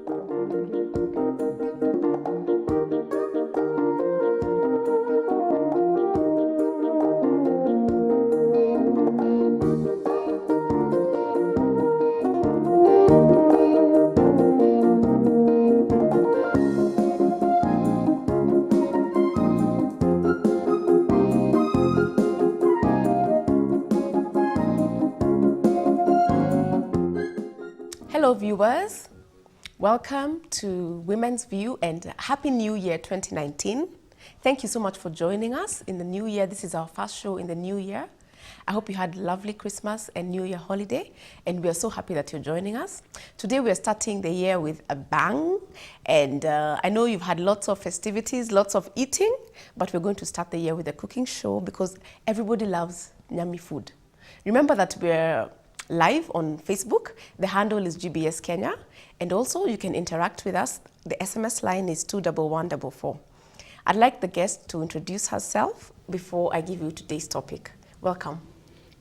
Hello viewers, welcome to Women's View and Happy New Year 2019. Thank you so much for joining us in the new year. This is our first show in the new year. I hope you had a lovely Christmas and New Year holiday, and we are so happy that you're joining us. Today we are starting the year with a bang, and I know you've had lots of festivities, lots of eating, but we're going to start the year with a cooking show because everybody loves yummy food. Remember that we're live on Facebook. The handle is GBS Kenya, and also you can interact with us. The SMS line is 21144. I'd like the guest to introduce herself before I give you today's topic. Welcome.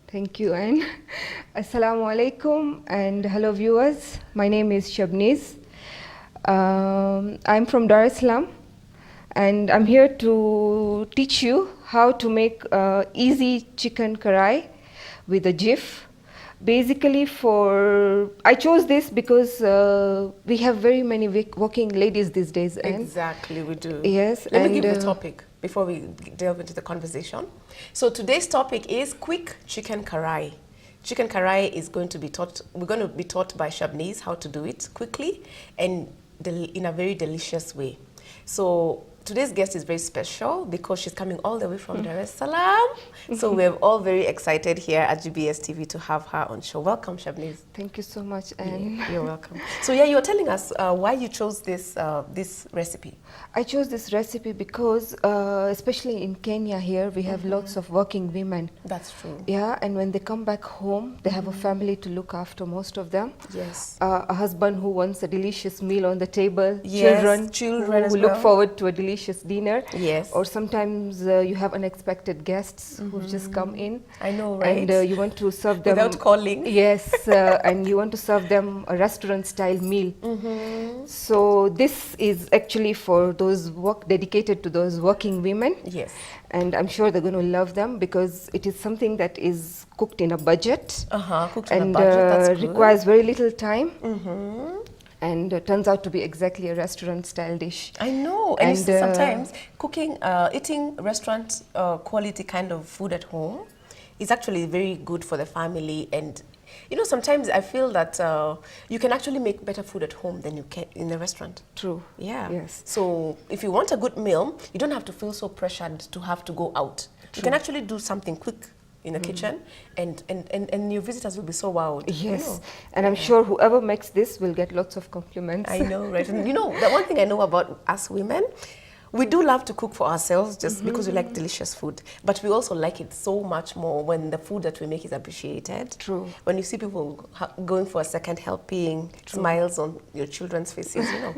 Thank you, Anne. Assalamu alaikum and hello viewers. My name is Shabneez. I'm from Dar es Salaam, and I'm here to teach you how to make easy chicken karai with a jif. Basically, I chose this because we have very many working ladies these days. Exactly, we do. Yes. Let me give the topic before we delve into the conversation. So today's topic is quick chicken karai. Chicken karai is going to be taught. We're going to be taught by Shabneez how to do it quickly and in a very delicious way. So today's guest is very special because she's coming all the way from Dar es Salaam. So we're all very excited here at GBS TV to have her on show. Welcome, Shabneez. Thank you so much, Anne. Yeah, you're welcome. So yeah, you were telling us why you chose this recipe. I chose this recipe because, especially in Kenya here, we have lots of working women. That's true. Yeah, and when they come back home, they have a family to look after, most of them. Yes. A husband who wants a delicious meal on the table. Yes, children who look forward to a delicious dinner. Yes. Or sometimes you have unexpected guests who've just come in. I know, right? And you want to serve them without calling. Yes, and you want to serve them a restaurant-style meal. So this is actually for those dedicated to those working women. Yes. And I'm sure they're going to love them because it is something that is cooked in a budget. Cooked in a budget. That's good. Requires very little time. And turns out to be exactly a restaurant-style dish. I know. And sometimes cooking, eating restaurant quality kind of food at home is actually very good for the family. And you know, sometimes I feel that you can actually make better food at home than you can in the restaurant. True. Yeah. Yes. So if you want a good meal, you don't have to feel so pressured to have to go out. True. You can actually do something quick in the kitchen, and your visitors will be so wowed. Yes, you know? And I'm sure whoever makes this will get lots of compliments. I know, right? And you know, the one thing I know about us women, we do love to cook for ourselves just because we like delicious food. But we also like it so much more when the food that we make is appreciated. True. When you see people going for a second helping, smiles on your children's faces, you know.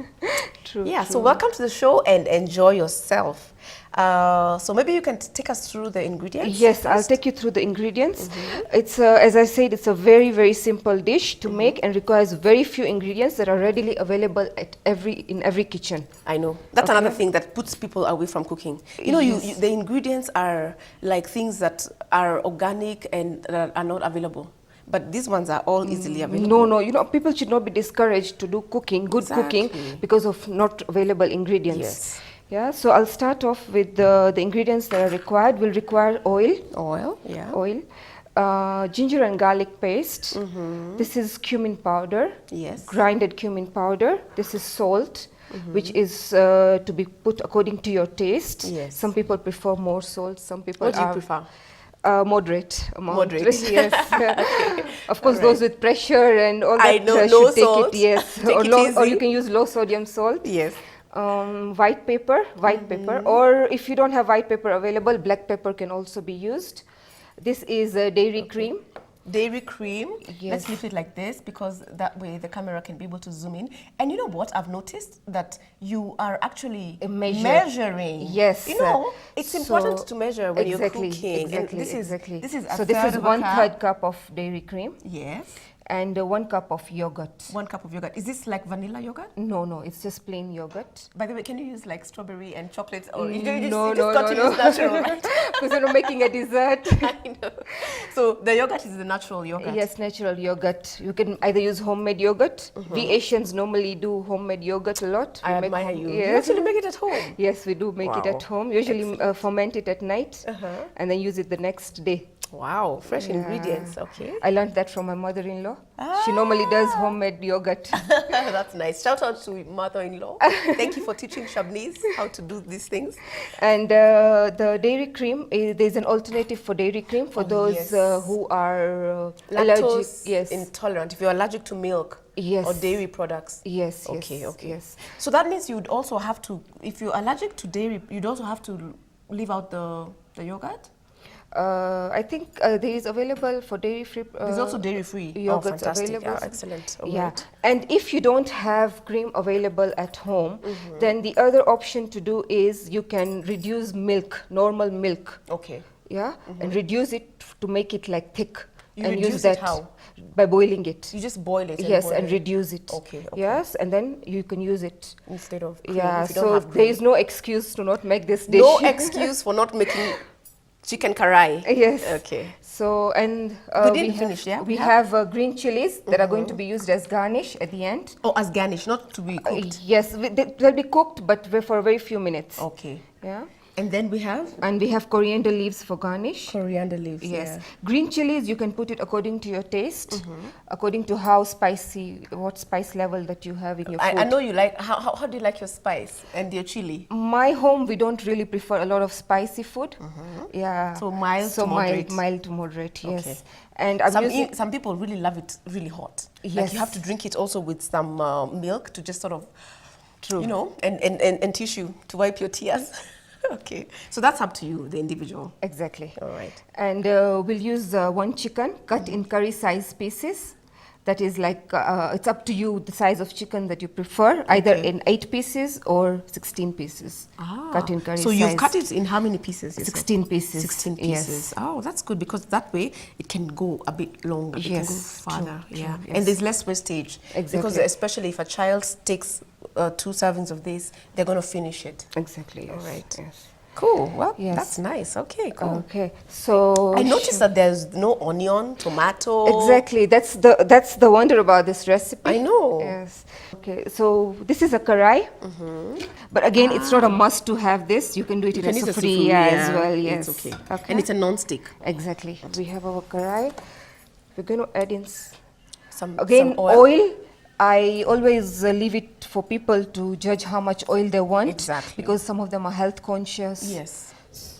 True. Yeah, true. So welcome to the show and enjoy yourself. So maybe you can take us through the ingredients. Yes, first. I'll take you through the ingredients. It's as I said, it's a very, very simple dish to make and requires very few ingredients that are readily available at in every kitchen. I know. That's another thing that puts people away from cooking. You know, the ingredients are like things that are organic and are not available. But these ones are all easily available. No, you know, people should not be discouraged to do cooking, good cooking, because of not available ingredients. Yes. Yeah, so I'll start off with the ingredients that are required. We'll require oil. Oil, yeah. Oil. Ginger and garlic paste. This is cumin powder. Yes. Grinded cumin powder. This is salt, which is to be put according to your taste. Yes. Some people prefer more salt. Some people What do you prefer? Moderate amount. Moderate. Yes. Okay. Of course, those with pressure and all that I know, should low take salt. it. Yes. Or you can use low sodium salt. Yes. White pepper, or if you don't have white pepper available, black pepper can also be used. This is dairy cream. Dairy cream. Yes. Let's leave it like this because that way the camera can be able to zoom in. And you know what? I've noticed that you are actually measuring. Yes. You know, it's important to measure when you're cooking. Exactly. And this is So this is 1/3 cup of dairy cream. Yes. and 1 cup of yogurt. 1 cup of yogurt. Is this like vanilla yogurt? No, it's just plain yogurt. By the way, can you use like strawberry and chocolate? Or No. use natural, right? Because you're not making a dessert. I know. So the yogurt is the natural yogurt? Yes, natural yogurt. You can either use homemade yogurt. We Asians normally do homemade yogurt a lot. I admire you. Yes. You actually make it at home? Yes, we do make it at home. Usually ferment it at night and then use it the next day. Wow, fresh ingredients, okay. I learned that from my mother-in-law. She normally does homemade yogurt. That's nice. Shout out to mother-in-law. Thank you for teaching Shabneez how to do these things. And the dairy cream, there's an alternative for dairy cream for those who are allergic. Yes. Intolerant. If you're allergic to milk. Yes. Or dairy products. Yes. Okay. Yes. So that means you'd also have to, if you're allergic to dairy, you'd also have to leave out the yogurt? I think there is available for dairy-free. There's also dairy-free yogurts fantastic. available. Yeah, excellent. Yeah, Right. and if you don't have cream available at home, then the other option to do is you can reduce milk, normal milk. Okay. Yeah, and reduce it to make it like thick. You and reduce use that it how? By boiling it. You just boil it. Yes, and reduce it. Okay. Yes, and then you can use it instead of cream. Yeah, if you don't so have cream. there is no excuse to not make this dish. No excuse for not making chicken karai. Yes. Okay. So, and we have green chilies that are going to be used as garnish at the end. Oh, as garnish, not to be cooked? Yes, they'll be cooked, but for a very few minutes. Okay. Yeah. And then we have? And we have coriander leaves for garnish. Coriander leaves, yes. Yeah. Green chilies, you can put it according to your taste, according to how spicy, what spice level that you have in your food. I know you like, how do you like your spice and your chili? My home, we don't really prefer a lot of spicy food. Yeah. So mild to moderate? Mild to moderate, yes. Okay. And some people really love it really hot. Yes. Like you have to drink it also with some milk to just sort of, you know, and tissue to wipe your tears. Okay, so that's up to you, the individual. Exactly. All right. And we'll use 1 chicken cut in curry size pieces. That is like, it's up to you the size of chicken that you prefer, either in 8 pieces or 16 pieces. Cut in curry size. So you've cut it in how many pieces? 16 pieces. 16 pieces. Yes. Oh, that's good, because that way it can go a bit longer. It can go farther. True, yeah. yes. And there's less wastage. Exactly. Because especially if a child takes 2 servings of this, they're going to finish it. Exactly. Yes. All right. Yes. Cool. Well, Yes. that's nice. Okay, cool. Okay. So I noticed that there's no onion, tomato. Exactly. That's the wonder about this recipe. I know. Yes. Okay. So this is a karai. But again, it's not a must to have this. You can do it in a sufri as well. Yes. It's okay. And it's a non-stick. Exactly. We have our karai. We're going to add in some oil. I always leave it for people to judge how much oil they want. Exactly. Because some of them are health conscious. Yes.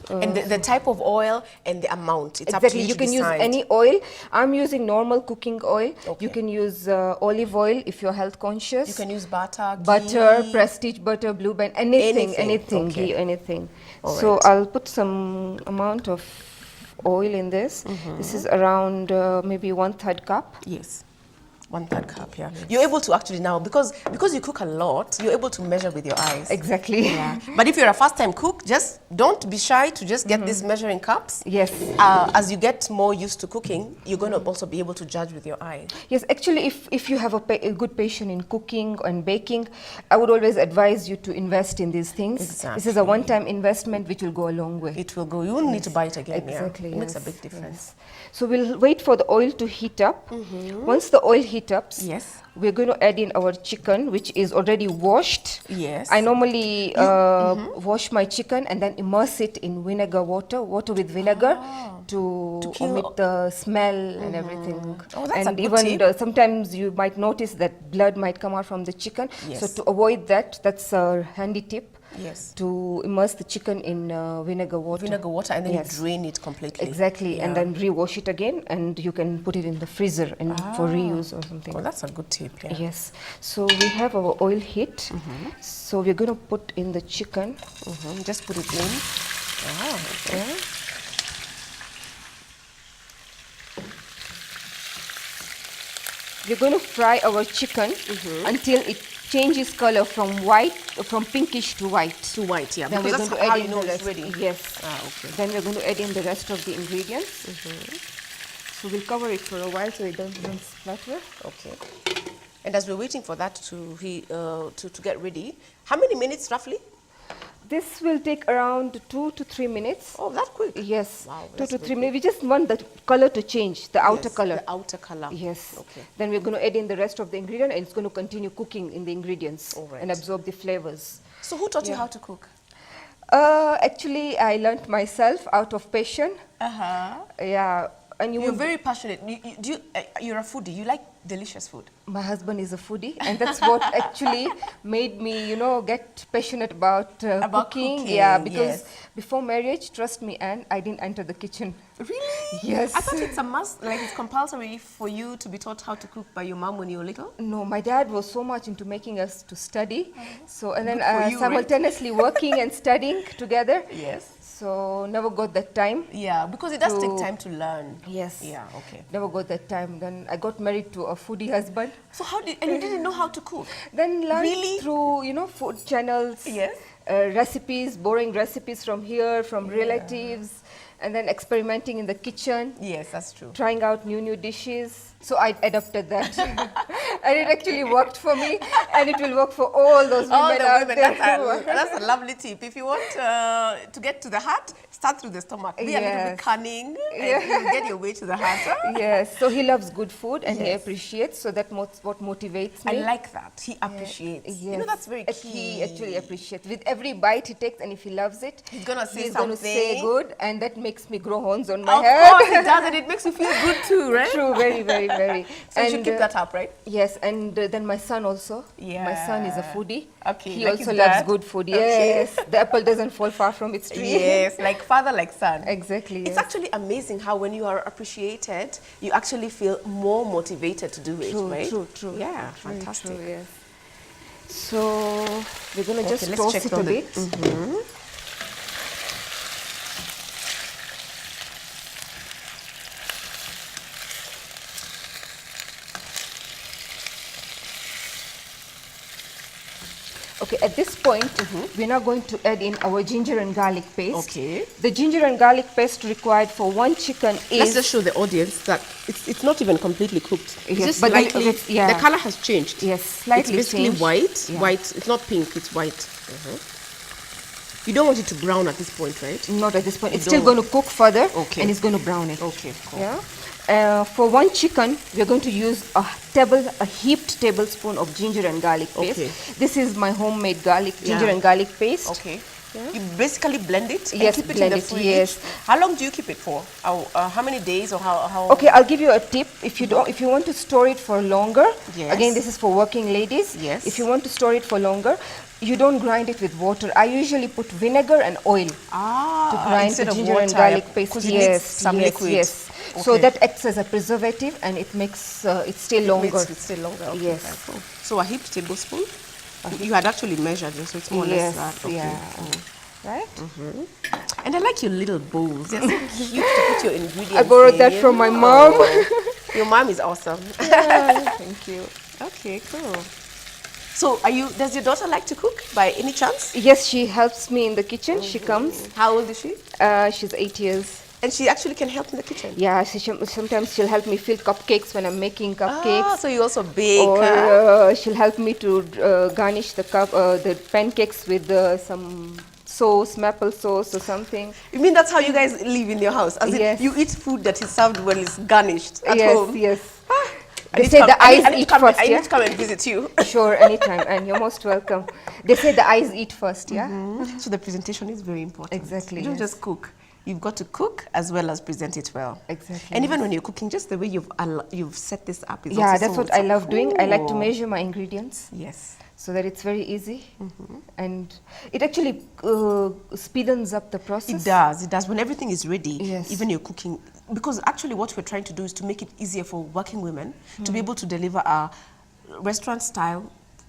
And the type of oil and the amount. It's exactly. Up to you You to can decide. use any oil. I'm using normal cooking oil. Okay. You can use olive oil if you're health conscious. You can use butter, ghee. Butter, prestige butter, blue band, anything, Okay. ghee, anything. All So right. I'll put some amount of oil in this. This is around maybe 1/3 cup. Yes. 1/3 cup, yeah. You're able to actually now, because you cook a lot, you're able to measure with your eyes. Exactly. Yeah. But if you're a first-time cook, just don't be shy to just get these measuring cups. Yes. As you get more used to cooking, you're going to also be able to judge with your eyes. Yes, actually, if you have a good passion in cooking and baking, I would always advise you to invest in these things. Exactly. This is a one-time investment which will go a long way. It will go. You won't need to buy it again. Exactly. Yeah. It makes a yes, big difference. yes. So we'll wait for the oil to heat up. Once the oil heats up, Yes. we're going to add in our chicken, which is already washed. Yes. I normally wash my chicken and then immerse it in water with vinegar to omit the smell and everything. Oh, that's and a good even tip. Sometimes you might notice that blood might come out from the chicken. Yes. So to avoid that, that's a handy tip. Yes. To immerse the chicken in vinegar water. Vinegar water, and then Yes. you drain it completely. Exactly, Yeah. and then rewash it again, and you can put it in the freezer and for reuse or something. Well, that's a good tip. Yeah. Yes. So we have our oil heat. So we're going to put in the chicken. Just put it in. Ah, okay. Yeah. We're going to fry our chicken until it changes color from pinkish to white. To white, yeah. Then Because we're that's going to how add you in know the it's rest. ready. Yes. Ah, okay. Then we're going to add in the rest of the ingredients. So we'll cover it for a while so it doesn't splatter. Okay. And as we're waiting for that to get ready, how many minutes roughly? This will take around 2 to 3 minutes. Oh, that quick? Yes. Wow, 2 to 3 quick. minutes. We just want the color to change, the outer color. The outer color. Yes. Okay. Then we're going to add in the rest of the ingredient, and it's going to continue cooking in the ingredients All right. and absorb the flavors. So who taught you how to cook? Actually, I learned myself out of passion. Yeah. And You're very passionate. You're a foodie. You like delicious food. My husband is a foodie, and that's what actually made me, you know, get passionate about cooking. Yeah, because before marriage, trust me, Anne, I didn't enter the kitchen. Really? Yes. I thought it's a must, like it's compulsory for you to be taught how to cook by your mom when you were little. No, my dad was so much into making us to study. So, and then you, simultaneously working and studying together. Yes. So, never got that time. Yeah, because it does take time to learn. Yes. Yeah, okay. Never got that time. Then I got married to a foodie husband. So and you didn't know how to cook? Then learned through, you know, food channels. Yes. Recipes, borrowing recipes from here, from relatives, and then experimenting in the kitchen. Yes, that's true. Trying out new dishes. So I adopted that. And it actually worked for me, and it will work for all those women out there. That's a lovely tip. If you want to get to the heart, start through the stomach. Be a little bit cunning, and you'll get your way to the heart. Yes, so he loves good food, and he appreciates, so that's what motivates me. I like that. He appreciates. Yes. You know, that's very key. He actually appreciates. With every bite he takes, and if he loves it, he's going to say he's something. Going to say good, and that makes me grow horns on my Of head. course it does, and it makes you feel good too, right? True, very, very, very. So you should keep that up, right? Yes, and then my son also. Yeah. My son is a foodie. Okay. He like also loves good food. Yes. The apple doesn't fall far from its tree. Yes, like father, like son. Exactly. It's actually amazing how when you are appreciated, you actually feel more motivated to do it, right? True. Yeah, Very fantastic. true, yes. So we're going to just let's toss check it on a bit. Okay, at this point, we're now going to add in our ginger and garlic paste. Okay. The ginger and garlic paste required for one chicken is... Let's just show the audience that it's not even completely cooked. It's Yes, just but then slightly, yeah. the color has changed. Yes, slightly It's basically changed. white. Yeah. White. It's not pink, it's white. You don't want it to brown at this point, right? Not at this point. It's You still don't. going to cook further, Okay. and it's going to brown it. Okay, cool. Yeah. For one chicken, we're going to use a heaped tablespoon of ginger and garlic paste. Okay. This is my homemade ginger and garlic paste. Okay. Yeah. You basically blend it and Yes, keep it blend in the it, fridge. yes. How long do you keep it for? How many days or how? Okay, I'll give you a tip. If you want to store it for longer, Yes. again this is for working ladies. Yes. If you want to store it for longer, you don't grind it with water. I usually put vinegar and oil to grind instead the of ginger water, and garlic paste. because it needs some liquid. Yes. So Okay. that acts as a preservative, and it makes it stay longer. Makes it stay longer. Okay, Yes. fine, cool. So a heaped tablespoon. You had actually measured, so it's more or less Yes, that. Okay. yeah. Cool. Right? And I like your little bowls. They're so cute to put your ingredients I borrowed that in. from my mom. Your mom is awesome. Thank you. Okay, cool. So does your daughter like to cook by any chance? Yes, she helps me in the kitchen. She comes. How old is she? She's 8 years. And she actually can help in the kitchen? Yeah, sometimes she'll help me fill cupcakes when I'm making cupcakes. So you also bake? Or she'll help me to garnish the pancakes with some sauce, maple sauce or something. You mean that's how you guys live in your house? As Yes. in you eat food that is served when it's garnished at home? Yes. I They need say to the come- I eyes need to eat come- first, I yeah? need to come and visit you. Sure, anytime, and you're most welcome. They say the eyes eat first, yeah? So the presentation is very important. Exactly, You don't yes. just cook. You've got to cook as well as present it well. Exactly, And even when you're cooking, just the way you've set this up is Yeah, also that's so- what I so love doing. I like to cool. measure my ingredients Yes. so that it's very easy, and it actually speedens up the process. It does. When everything is ready, Yes. even you're cooking, because actually what we're trying to do is to make it easier for working women to be able to deliver a restaurant style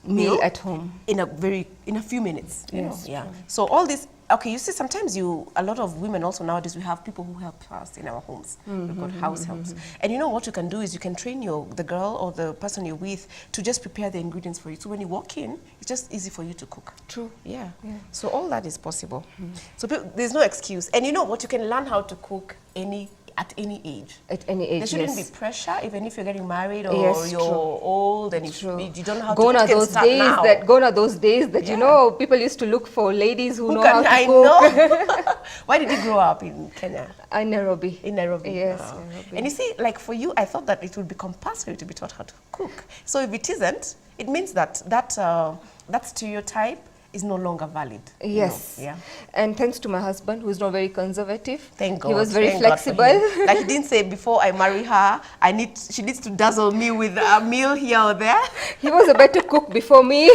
Meal at home. in a few minutes. you know? Yes, Yeah. true. So all this. Okay, you see, sometimes a lot of women also nowadays, we have people who help us in our homes. We've got house helps. And you know what you can do is you can train the girl or the person you're with to just prepare the ingredients for you. So when you walk in, it's just easy for you to cook. True. Yeah. So all that is possible. So there's no excuse. And you know what? You can learn how to cook at any age. At any age, There shouldn't yes. be pressure, even if you're getting married or Yes, you're true. old and you don't know how to Gone cook. are You can those start days now. gone are those days that you Yeah. know people used to look for ladies who know how to I cook. know. Why did you grow up in Kenya? In Nairobi. In Nairobi. Yes, Oh. Nairobi. And you see, like for you, I thought that it would be compulsory to be taught how to cook. So if it isn't, it means that that stereotype is no longer valid. Yes. Yeah. And thanks to my husband, who is not very conservative. Thank God. He was very Thank God for flexible. him. Like he didn't say before I marry her, she needs to dazzle me with a meal here or there. He was a better cook before me.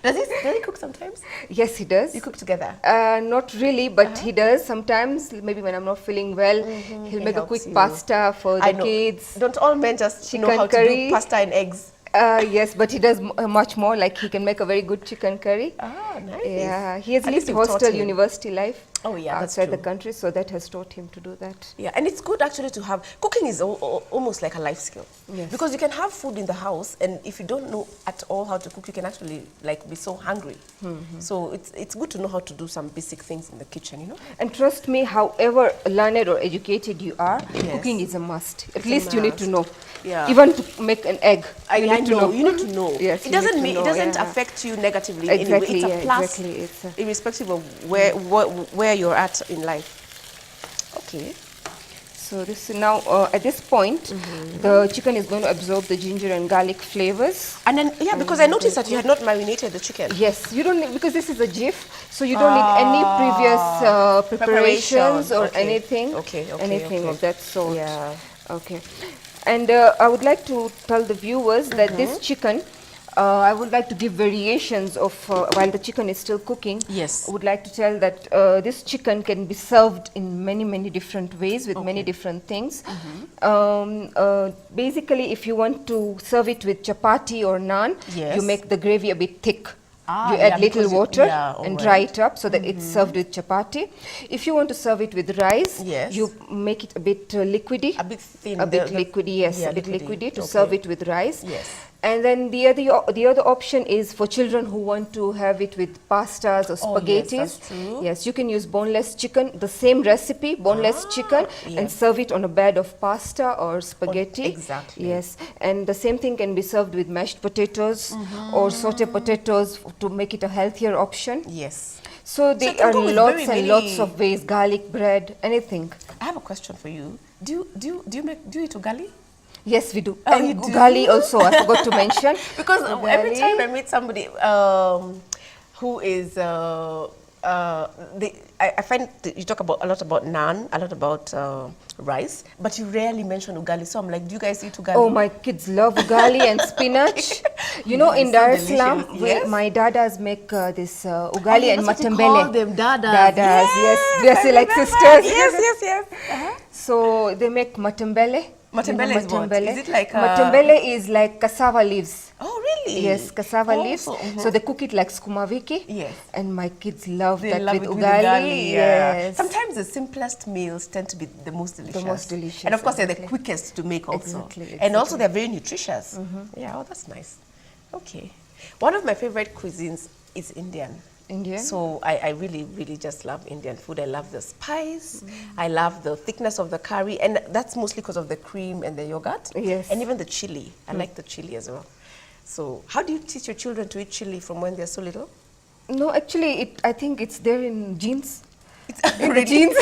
Does he cook sometimes? Yes, he does. You cook together? Not really, but he does sometimes. Maybe when I'm not feeling well, he'll make a quick pasta for the kids. Don't all men just know how to do pasta and eggs? Yes, but he does much more. Like he can make a very good chicken curry. Ah, nice. Yeah, he has At least lived you've taught hostel him. university life. Oh yeah, that's outside true. the country, so that has taught him to do that. Yeah, and it's good actually to have, cooking is almost like a life skill. Yes. Because you can have food in the house, and if you don't know at all how to cook, you can actually like be so hungry. So it's good to know how to do some basic things in the kitchen, you know? And trust me, however learned or educated you are, Yes. cooking is a must. At It's a least you need to must. know. Yeah. Even to make an egg, I need to know. You need to know. Yes, it you need doesn't to mean know, it doesn't yeah. affect you negatively Exactly, anyway. It's a plus, exactly. It's a irrespective of where you're at in life. Okay. So this is now at this point, the chicken is going to absorb the ginger and garlic flavors. And then because I noticed that you had not marinated the chicken. Yes, you don't need, because this is a jiff, so you don't need any previous preparations or Okay. anything. Anything okay. of that sort. Yeah. Okay. And I would like to tell the viewers that this chicken, I would like to give variations of, while the chicken is still cooking. Yes. I would like to tell that this chicken can be served in many different ways with many different things. Basically, if you want to serve it with chapati or naan, Yes. you make the gravy a bit thick. Ah, You yeah, add little because water all and right. dry it up so that it's served with chapati. If you want to serve it with rice, Yes. you make it a bit liquidy. A bit thin. A bit liquidy, yes, yeah, a bit liquidy. liquidy to Okay. serve it with rice. Yes. And then the other option is for children who want to have it with pastas or Oh, yes, spaghettis. that's true. Yes, you can use boneless chicken, the same recipe, boneless chicken, and yes. serve it on a bed of pasta or spaghetti. exactly. Yes, and the same thing can be served with mashed potatoes or saute potatoes to make it a healthier option. Yes. So it there can are go with lots very and many- lots of ways, garlic bread, anything. I have a question for you. Do you eat ugali? Yes, we do. Oh, and you do? ugali also, I forgot to mention. Because every Ugali. time I meet somebody who is, I find that you talk a lot about naan, a lot about rice, but you rarely mention ugali. So I'm like, do you guys eat ugali? Oh, my kids love ugali and spinach. You know, in It's Dar so es Salaam, delicious. Yes. my dadas make this ugali and that's what you matembele. call them, dadas. Dadas, yes. They're I still like remember. sisters. Yes. So they make matembele. Matembele is what? Is it like Matembele is like cassava leaves. Oh, really? Yes, cassava leaves. So, So they cook it like skumaviki. Yes. And my kids love They that love with it ugali. yeah. Yes. Sometimes the simplest meals tend to be the most delicious. most delicious, And of course, they're the exactly. quickest to make also. Exactly, And also, they're very nutritious. Yeah, oh, that's nice. Okay. One of my favorite cuisines is Indian. Indian? So I really just love Indian food. I love the spice. I love the thickness of the curry. And that's mostly because of the cream and the yogurt. Yes. And even the chili. I like the chili as well. So how do you teach your children to eat chili from when they're so little? No, actually, I think it's there in genes. It's In the genes.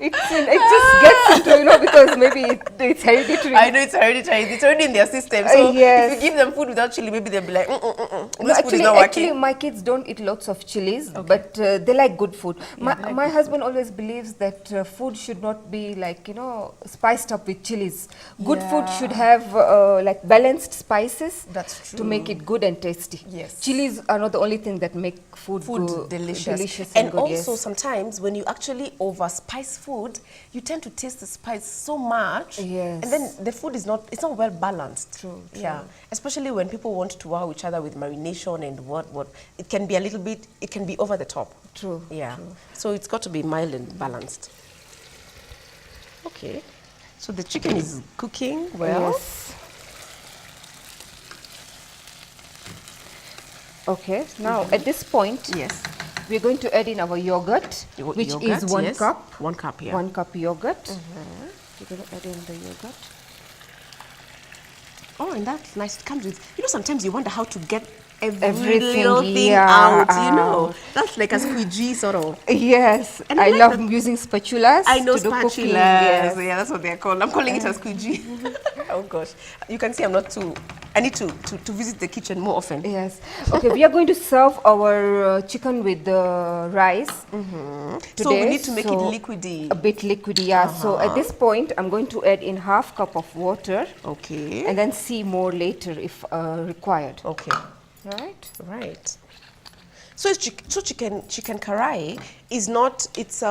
It just gets into, because maybe it's hereditary. I know it's hereditary. It's already in their system. So Yes. if you give them food without chili, maybe they'll be like, No, this food is not actually, working. my kids don't eat lots of chilies, but they like good food. My husband always believes that food should not be like, spiced up with chilies. Good food should have like balanced spices. That's To make it good and tasty. Yes. Chilies are not the only thing that make food delicious. and And good, also yes. sometimes when you actually over spice food, you tend to taste the spice so much. Yes. And then the food is not well balanced. True. Yeah. Especially when people want to wow each other with marination and what. It can be it can be over the top. True. Yeah. True. So it's got to be mild and balanced. Okay. So the chicken is cooking well. Yes. Okay, now at this point, Yes. we're going to add in our yogurt, which is 1 cup. 1 cup, yeah. 1 cup yogurt. We're going to add in the yogurt. Oh, and that's nice. It comes with, sometimes you wonder how to get every Everything, little thing out, That's like a squeegee sort of. Yes, and I love using spatulas. I know to do spatulas. cooking. Yes. Yeah, that's what they're called. I'm calling it a squeegee. Oh gosh, you can see I'm not too. I need to visit the kitchen more often. Yes. Okay, we are going to serve our chicken with the rice. Today, so we need to make it liquidy. A bit liquidy, yeah. So at this point, I'm going to add in ½ cup of water. Okay. And then see more later if required. Okay. Right. So chicken karai is not. It's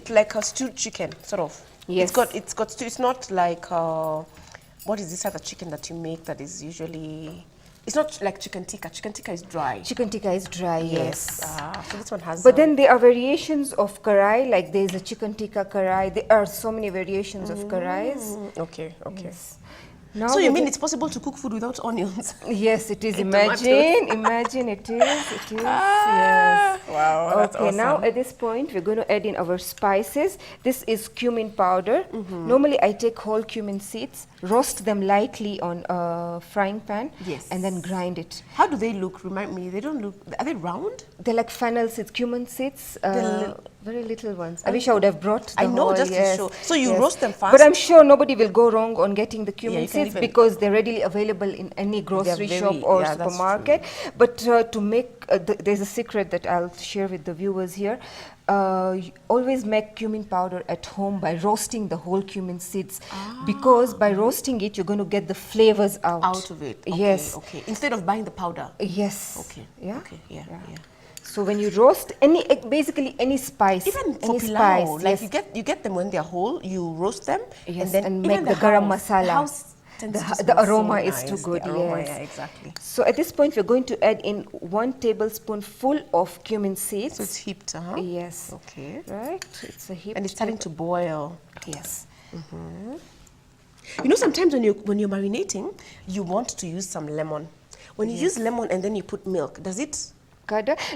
like a stewed chicken sort of. Yes. It's got stew. It's not like what is this other chicken that you make that is usually. It's not like chicken tikka. Chicken tikka is dry. Chicken tikka is dry, yes. So this one has. But then there are variations of karai, like there is a chicken tikka karai. There are so many variations of karais. Okay. Yes. Now so you mean it's possible to cook food without onions? Yes, it is. Imagine it is. Yes. Wow, that's awesome. Now at this point we're going to add in our spices. This is cumin powder. Normally I take whole cumin seeds, roast them lightly on a frying pan, and then grind it. How do they look? Remind me. They don't look. Are they round? They're like fennel seeds, cumin seeds. Very little ones. I wish I would have brought the I know, whole, just to show. So you roast them fast? But I'm sure nobody will go wrong on getting the cumin seeds even, because they're readily available in any grocery shop or supermarket. But to make, there's a secret that I'll share with the viewers here. Always make cumin powder at home by roasting the whole cumin seeds, because by roasting it, you're going to get the flavors out of it. Okay, yes. Okay. Instead of buying the powder. Yes. Okay. Yeah. Okay. Yeah. So when you roast basically any spice, even for any pilau, spice, like you get them when they're whole, you roast them, and make the garam masala. The aroma is too good. Yes, yeah, exactly. So at this point, we're going to add in 1 tablespoonful of cumin seeds. So it's heaped, Yes. Okay. Right. It's a heaped. And it's starting to boil. Yes. Sometimes when you're marinating, you want to use some lemon. When you use lemon and then you put milk, does it?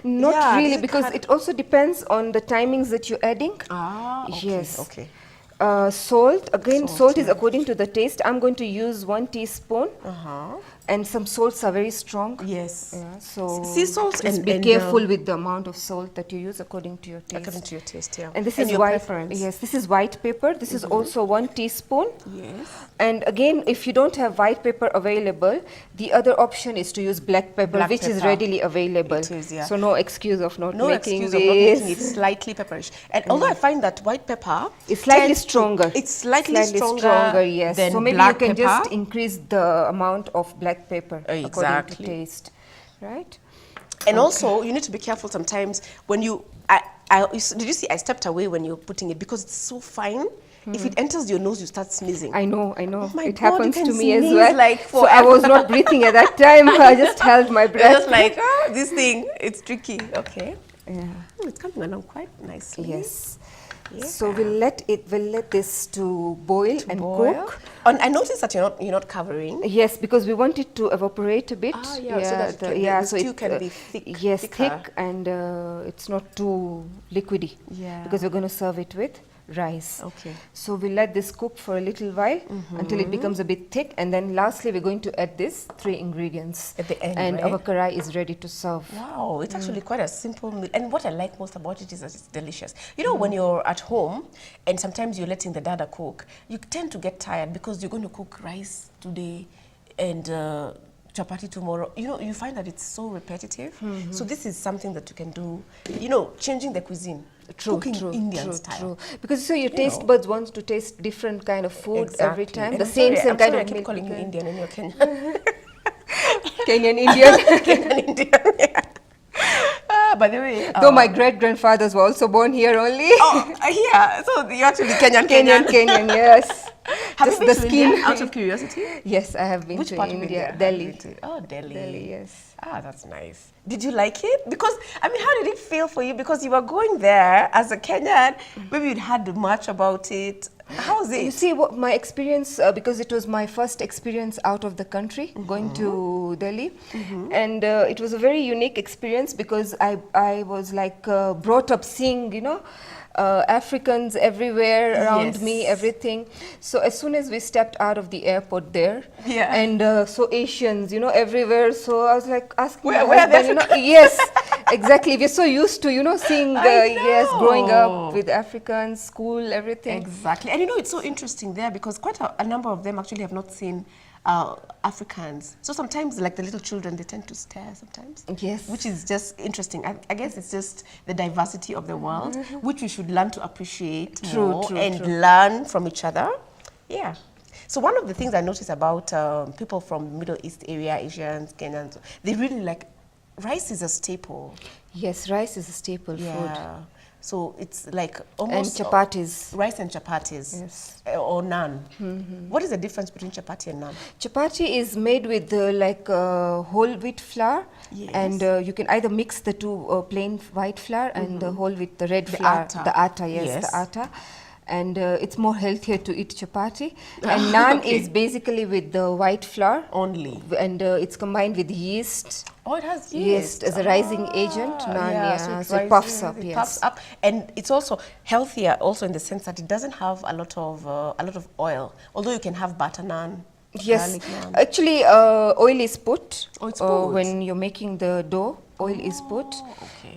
Not really, because it also depends on the timings that you're adding. Okay. Yes. Okay. Salt, again, salt is according to the taste. I'm going to use 1 teaspoon. And some salts are very strong. Yes. Yeah, so sea salt, and be careful with the amount of salt that you use according to your taste. According to your taste, yeah. And this is white. Yes, this is white pepper. This is also 1 teaspoon. Yes. And again, if you don't have white pepper available, the other option is to use black pepper, which is readily available. It is, yeah. So no excuse of not making this. No excuse of not making it slightly pepperish. And although I find that white pepper is slightly stronger. It's slightly stronger, yes. than so maybe black you can pepper. just increase the amount of black pepper according to taste, right? And also, you need to be careful sometimes when you. Did you see? I stepped away when you're putting it because it's so fine. If it enters your nose, you start sneezing. I know. Oh my it God, happens to me as sneeze well. Like so I was not breathing at that time. I just held my breath. Just like, this thing, it's tricky. Okay. Yeah. It's coming along quite nicely. Yes. Yeah. So we'll let this to boil and cook. And I noticed that you're not covering. Yes, because we want it to evaporate a bit. So that the stew can be thick. Yes, thicker. thick, and it's not too liquidy. Yeah. Because we're going to serve it with rice. Okay. So we'll let this cook for a little while until it becomes a bit thick, and then lastly we're going to add this 3 ingredients at the end, and right? our karai is ready to serve. Wow, it's actually quite a simple meal. And what I like most about it is that it's delicious. When you're at home and sometimes you're letting the dada cook, you tend to get tired because you're going to cook rice today and chapati tomorrow. You find that it's so repetitive. So this is something that you can do, changing the cuisine. Cooking Indian style. Because your taste buds wants to taste different kind of food every time. And the same kind of I keep calling you Indian and you're Kenyan. Kenyan Indian. Kenyan Indian, yeah. By the way, though my great-grandfathers were also born here only. Yeah. So you're actually Kenyan, yes. Have you been to India, out of curiosity? Yes, I have been to India. Delhi. Oh, Delhi. Delhi, yes. That's nice. Did you like it? Because, how did it feel for you? Because you were going there as a Kenyan. Maybe you'd heard much about it. How's it? You see, what my experience, because it was my first experience out of the country, going to Delhi, and it was a very unique experience because I was like brought up seeing, you know, Africans everywhere around me, everything. So as soon as we stepped out of the airport there, and so Asians, you know, everywhere. So I was like asking my husband, you know, yes, exactly. We're so used to, you know, seeing growing up with Africans, school, everything. Exactly. And you know, it's so interesting there because quite a number of them actually have not seen Africans. So sometimes, like the little children, they tend to stare sometimes. Yes. Which is just interesting. I guess it's just the diversity of the world, which we should learn to appreciate more and learn from each other. Yeah. So one of the things I noticed about people from Middle East area, Asians, Kenyans, they really like, rice is a staple. Yes, rice is a staple food. So it's like almost... And chapatis. Rice and chapatis. Yes. Or naan. What is the difference between chapati and naan? Chapati is made with like whole wheat flour. Yes. And you can either mix the two plain white flour and the whole with the red flour. Atta. The atta, yes, the atta. And it's more healthier to eat chapati. And naan is basically with the white flour. Only. And it's combined with yeast. Oh, it has yeast. Yes, as a rising agent. Naan, so it puffs up. It puffs up. And it's also healthier also in the sense that it doesn't have a lot of oil. Although you can have butter naan. Yes, actually oil is put, when you're making the dough. Oil is put,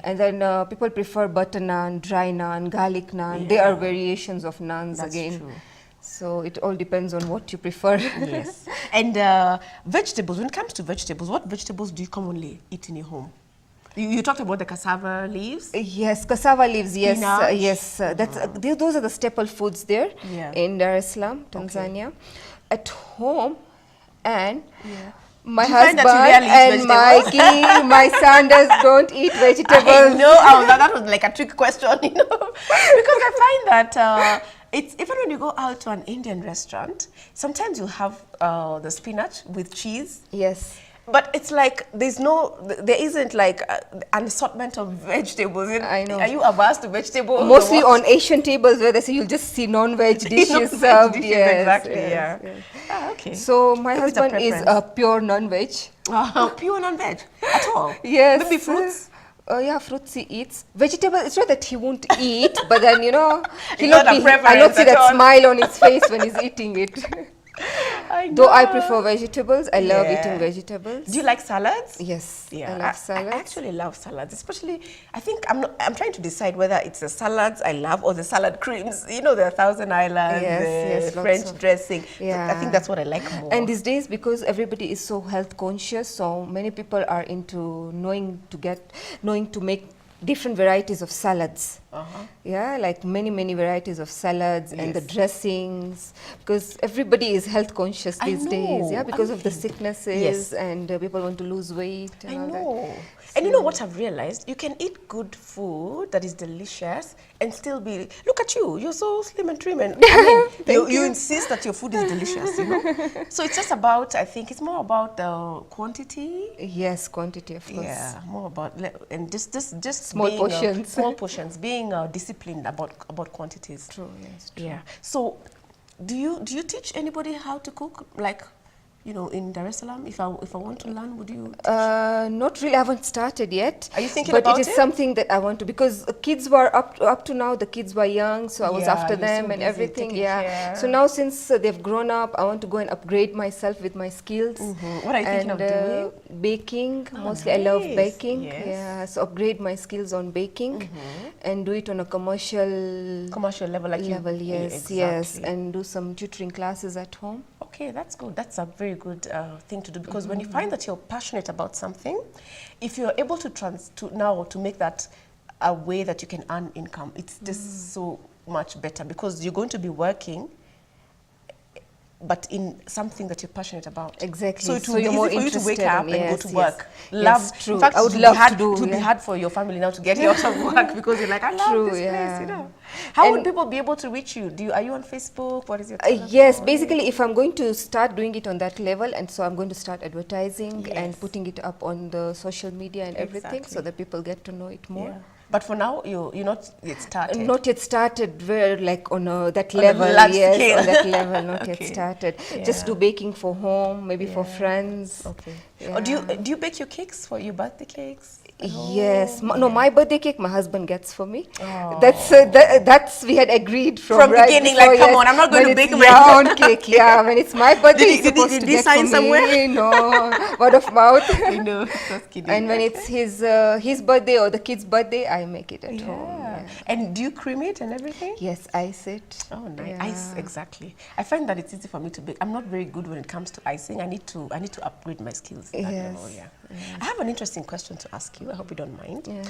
and then people prefer butter naan, dry naan, garlic naan. There are variations of naans again. True. So it all depends on what you prefer. Yes. And vegetables, when it comes to vegetables, what vegetables do you commonly eat in your home? You talked about the cassava leaves? Yes, cassava leaves, yes. Those are the staple foods there in Dar es Salaam, Tanzania. At home, and my husband and my son don't eat vegetables. I know, that was like a trick question, you know, because I find that it's even when you go out to an Indian restaurant, sometimes you'll have the spinach with cheese. Yes. But it's like there isn't like an assortment of vegetables. I know. Are you averse to vegetables? Mostly on Asian tables where they say you'll just see non-veg dishes served. Exactly, yes. Ah, okay. So my husband is a pure non-veg. Pure non-veg? At all? Yes. Maybe fruits? Yeah, fruits he eats. Vegetables, it's not that he won't eat, but then, you know, I not see that smile on his face when he's eating it. Though I prefer vegetables, I love eating vegetables. Do you like salads? Yes, yeah. I love salads. I actually love salads, especially. I think I'm trying to decide whether it's the salads I love or the salad creams. You know, the Thousand Islands, the French dressing. Yeah. I think that's what I like more. And these days, because everybody is so health conscious, so many people are into knowing to make different varieties of salads. Yeah, like many varieties of salads and the dressings, because everybody is health conscious these days. Yeah, because of the sicknesses and people want to lose weight and all that. And you know what I've realized? You can eat good food that is delicious and still be, look at you, you're so slim and trim. And I mean, you insist that your food is delicious, you know? So it's just about, I think it's more about the quantity. Yes, quantity, of course. Yeah, more about, and just small being, portions. Small portions, being disciplined about quantities. True, yes, true. Yeah. So do you teach anybody how to cook? Like, you know, in Dar es Salaam, if I want to learn, would you? Not really. I haven't started yet. Are you thinking about it? But it is something that I want to, because kids were up to now. The kids were young, so I was after them and everything. Yeah. So now, since they've grown up, I want to go and upgrade myself with my skills. What are you thinking of doing? Baking. Mostly, I love baking. Yes. Yeah. So upgrade my skills on baking and do it on a commercial level. Like Yes, and do some tutoring classes at home. Okay, that's good. That's a very good thing to do, because when you find that you're passionate about something, if you're able to make that a way that you can earn income, it's just so much better, because you're going to be working, but in something that you're passionate about. Exactly. So it will be easy for you to wake up and go to work. True. In fact, I would love to do. It would be hard for your family now to get you out of work, because you're like, I love this place, you know. How would people be able to reach you? Are you on Facebook? What is your telephone? Yes, basically, if I'm going to start doing it on that level, and so I'm going to start advertising and putting it up on the social media and everything, so that people get to know it more. But for now, you're not yet started. Not yet started. We're like on that On level. a large Yes, scale. on that level. Not Okay. yet started. Yeah. Just do baking for home, maybe for Yeah. friends. Okay. Yeah. Or do you bake your cakes for your birthday cakes? Yes. No, my birthday cake my husband gets for me. Oh. That's we had agreed from right beginning. before, Like, come on, I'm not going to bake my your own cake. Yeah, when it's my birthday, he's Did supposed he to get sign for somewhere? me. No, word of mouth. I know. Just kidding. And when it's his birthday or the kid's birthday, I make it at home. Yeah. Yeah. And do you cream it and everything? Yes, ice it. Oh, nice. Yeah. Ice, exactly. I find that it's easy for me to bake. I'm not very good when it comes to icing. I need to upgrade my skills. At that level, yeah. I have an interesting question to ask you. I hope you don't mind. Yeah.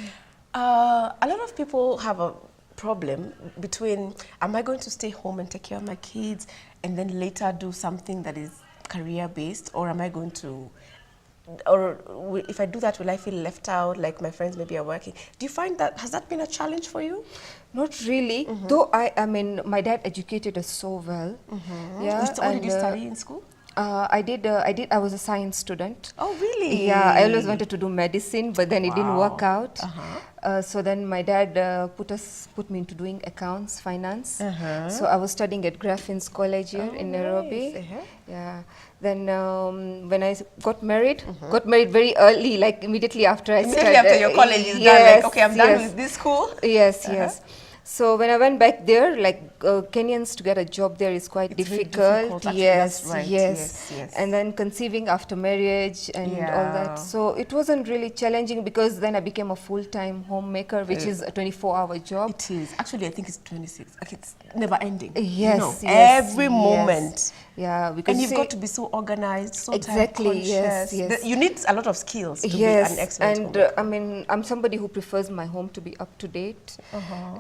A lot of people have a problem between, am I going to stay home and take care of my kids and then later do something that is career-based, or am I going to, or if I do that, will I feel left out, like my friends maybe are working? Do you find that, has that been a challenge for you? Not really, though I mean, my dad educated us so well. Yeah. What did you study in school? I was a science student. Oh, really? Yeah, I always wanted to do medicine, but then it didn't work out. So then my dad put me into doing accounts, finance. So I was studying at Graffin's College here in Nairobi. Nice. Yeah. Then when I got married very early, like immediately after I Immediately after your college is done, like, okay, I'm done with this school? Yes, yes. So when I went back there, like Kenyans to get a job there is quite difficult. Actually, yes, that's right. yes, Yes. And then conceiving after marriage and all that. So it wasn't really challenging because then I became a full-time homemaker, which is a 24-hour job. It is. Actually, I think it's 26. Like, it's never ending. Yes, you know, yes, every moment. Yeah, because And you've got to be so organized, so exactly, time-conscious. yes. You need a lot of skills to be yes, an excellent and homemaker. I mean, I'm somebody who prefers my home to be up to date.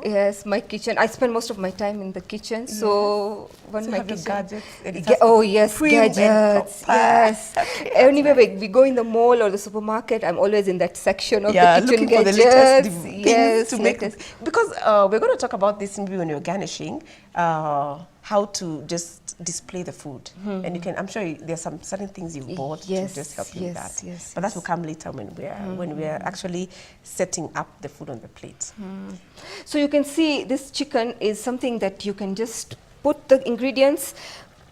Yes, my kitchen. I spend most of my time in the kitchen, so when So my have your kitchen. gadgets, and it has Oh to yes, prim and gadgets. proper. Yes. Okay, Anyway, we go in the mall or the supermarket. I'm always in that section of the kitchen looking for the gadgets. latest things Yes, to make. latest. Because we're going to talk about this maybe when you're garnishing, how to just display the food. And you can, I'm sure there's some certain things you've bought to just help you with that. Yes, but that will come later when we're actually setting up the food on the plate. So you can see this chicken is something that you can just put the ingredients,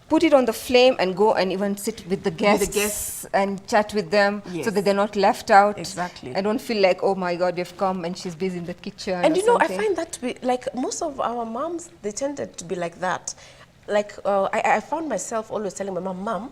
put it on the flame and go and even sit with the guests, and chat with them so that they're not left out. Exactly. I don't feel like, oh my God, they've come and she's busy in the kitchen. And or you know, something. I find that to be, like, most of our moms, they tended to be like that. Like, I found myself always telling my mom, Mom,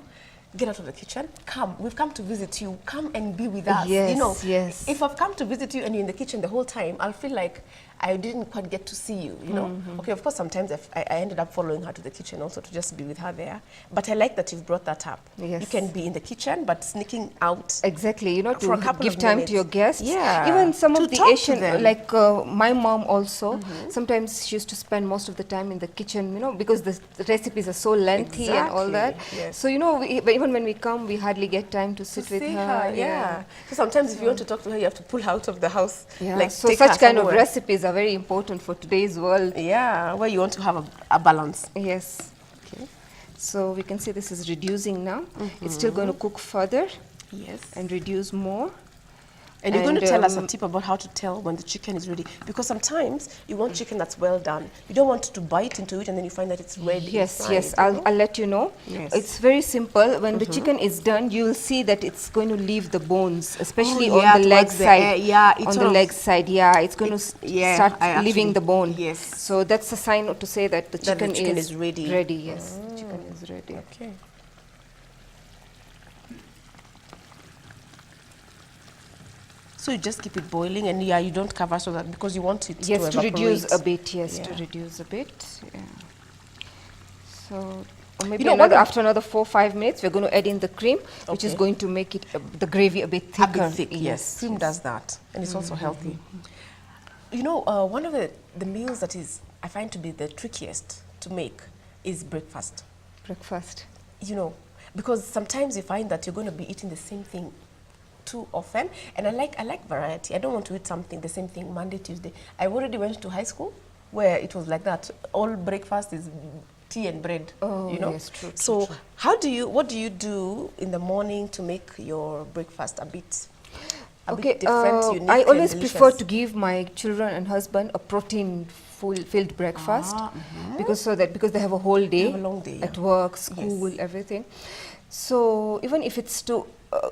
get out of the kitchen, come, we've come to visit you, come and be with us. Yes, you know, yes. If I've come to visit you and you're in the kitchen the whole time, I'll feel like I didn't quite get to see you, you know. Okay, of course, sometimes I ended up following her to the kitchen also to just be with her there. But I like that you've brought that up. Yes. You can be in the kitchen, but sneaking out. Exactly, you know, For a to couple give of time minutes. to your guests. Yeah. Even some To of the talk to Asian, them. like my mom also, sometimes she used to spend most of the time in the kitchen, you know, because the recipes are so lengthy and all that. Exactly, yes. So, you know, even when we come, we hardly get time to sit with See her. yeah. So sometimes if you want to talk to her, you have to pull her out of the house. Yeah. Like, So take such her kind of somewhere. recipes are very important for today's world. Yeah, where you want to have a balance. Yes. Okay. So we can see this is reducing now. It's still going to cook further Yes. and reduce more. And you're going to tell us a tip about how to tell when the chicken is ready. Because sometimes you want chicken that's well done. You don't want to bite into it and then you find that it's red Yes, inside, yes, you know? I'll let you know. Yes. It's very simple. When the chicken is done, you will see that it's going to leave the bones, especially Oh, yeah, on the leg towards the side. yeah, it on sort the of- leg side, yeah, it's going to start leaving the bone. Yes. So that's a sign to say that the That the chicken, chicken is ready. Ready, yes. Chicken is ready. Okay. So you just keep it boiling, and yeah, you don't cover so that because you want it Yes, to reduce evaporate. a bit. Yes, to Yeah. reduce a bit. Yeah. So or maybe You know, after another 4 or 5 minutes, we're going to add in the cream, which is Okay. going to make it the gravy a bit A thicker. bit thick, yes. Cream does that, and it's also healthy. You know, one of the meals that is I find to be the trickiest to make is breakfast. Breakfast. You know, because sometimes you find that you're going to be eating the same thing too often, and I like variety. I don't want to eat something the same thing Monday, Tuesday. I already went to high school where it was like that. All breakfast is tea and bread. Oh, you know. yes, true, true, So true. what do you do in the morning to make your breakfast a bit a bit different, unique, I always and prefer delicious? to give my children and husband a protein-filled breakfast because they have a whole day, have a long day, at work, school, everything. So even if it's to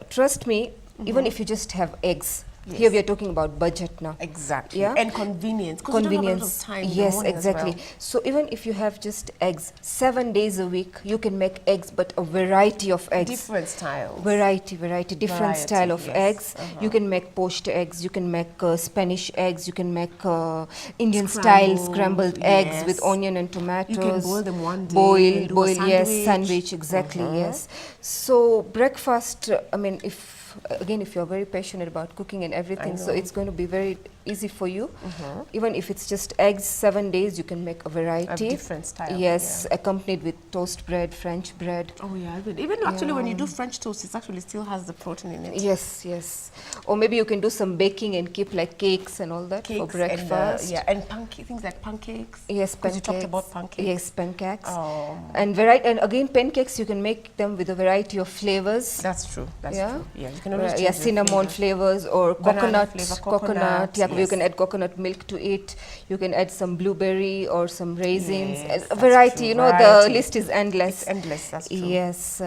trust me, even if you just have eggs. Here we are talking about budget now. Exactly. Yeah? And convenience. Because you don't have a lot of time in the Yes, morning exactly. as well. So even if you have just eggs, 7 days a week, you can make eggs, but a variety of eggs. Different styles. Different style of eggs. You can make poached eggs, you can make Spanish eggs, you can make Indian style scrambled eggs with onion and tomatoes. You can boil them one day. Boil, yes, sandwich, exactly, yes. So breakfast, I mean, if you're very passionate about cooking and everything, so it's going to be very easy for you. Even if it's just eggs, 7 days, you can make a variety. Of different styles. Yes, accompanied with toast bread, French bread. Oh yeah, even actually when you do French toast, it actually still has the protein in it. Yes, yes. Or maybe you can do some baking and keep like cakes and all that for breakfast. And things like pancakes. Yes, pancakes. You talked about pancakes. Yes, pancakes. Oh. And again, pancakes you can make them with a variety of flavors. That's true. That's true. Yeah, you can always yeah, cinnamon flavors or banana coconut. Yeah, you can add coconut milk to it. You can add some blueberry or some raisins. Yes, a variety. true. You know, the list is endless. It's endless. That's true. Yes.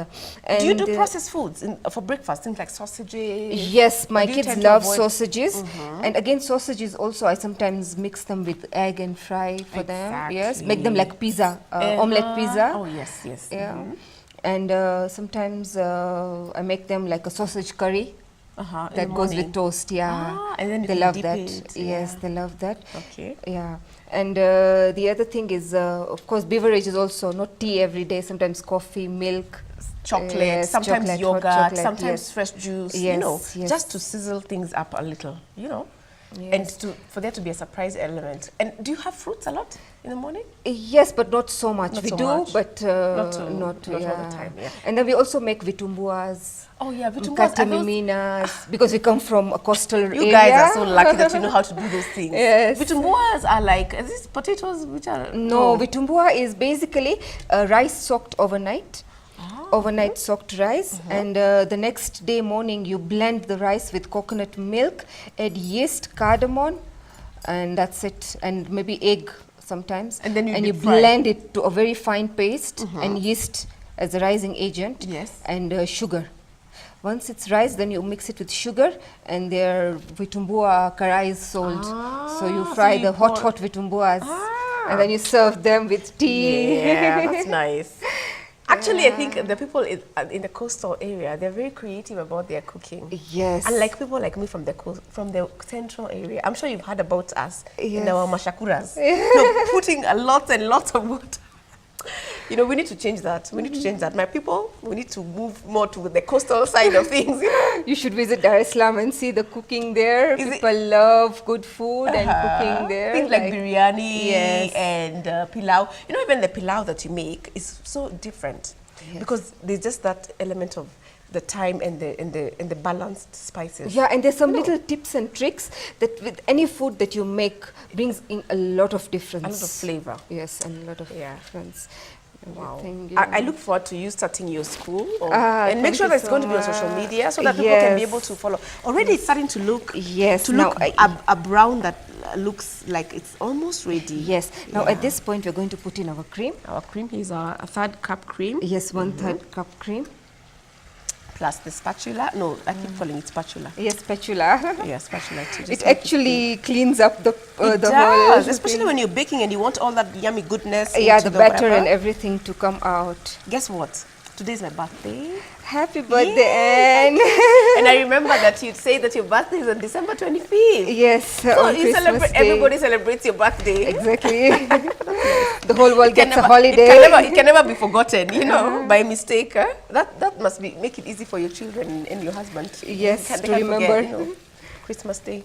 Do you do processed foods for breakfast? Things like sausages? Yes, my kids love sausages. And again, sausages also, I sometimes mix them with egg and fry for them. Yes, make them like pizza, omelette pizza. Oh, yes, yes. Yeah. And sometimes I make them like a sausage curry. That goes with toast, and then they love that. It, yes, they love that. Okay. Yeah, and the other thing is, of course, beverages also. Not tea every day. Sometimes coffee, milk, chocolate, sometimes yogurt, sometimes fresh juice. You know, just to sizzle things up a little. You know. Yes. And for there to be a surprise element. And do you have fruits a lot in the morning? Yes, but not so much. Not we so do, much. but not all the time. Yeah. And then we also make vitumbuas. Oh yeah, vitumbuas. Katemiminas, because we come from a coastal area. You guys are so lucky that you know how to do those things. Yes. Vitumbuas are like, are these potatoes which are... No, vitumbua is basically rice soaked overnight. Overnight soaked rice, and the next day morning you blend the rice with coconut milk, add yeast, cardamom, and that's it, and maybe egg sometimes, and then you blend it to a very fine paste, and yeast as a rising agent, and sugar. Once it's rice, then you mix it with sugar, and their vitumbua karai is sold. So you fry the hot vitumbuas, and then you serve them with tea. Yeah, that's nice. Actually, I think the people in the coastal area, they're very creative about their cooking. Yes. Unlike people like me from the central area. I'm sure you've heard about us in our mashakuras. Putting a lot and lots of water. You know, we need to change that. We need to change that. My people, we need to move more to the coastal side of things. You know? You should visit Dar es Salaam and see the cooking there. People love good food and cooking there. Things like biryani and pilau. You know, even the pilau that you make is so different because there's just that element of the thyme and the balanced spices. Yeah, and there's some little tips and tricks that with any food that you make brings in a lot of difference. A lot of flavor. Yes, and a lot of difference. Wow. I look forward to you starting your school and make sure that it's going to be on social media so that people can be able to follow. Already it's starting to look a brown that looks like it's almost ready. Yes. Now at this point we're going to put in our cream. Our cream is a 1/3 cup cream. Yes, 1/3 cup cream. Plus the spatula. No, I keep calling it spatula. Yes, spatula. Yeah, spatula too. It actually cleans up the does, whole... especially when you're baking and you want all that yummy goodness. Yeah, the batter and everything to come out. Guess what? Today's my birthday. Happy birthday, Anne. And I remember that you'd say that your birthday is on December 25th. Yes, so you celebrate, everybody celebrates your birthday. Exactly. The whole world gets a holiday. It can never be forgotten, you know, by mistake. That must make it easy for your children and your husband. Yes, they to remember. Forget, you know, Christmas Day.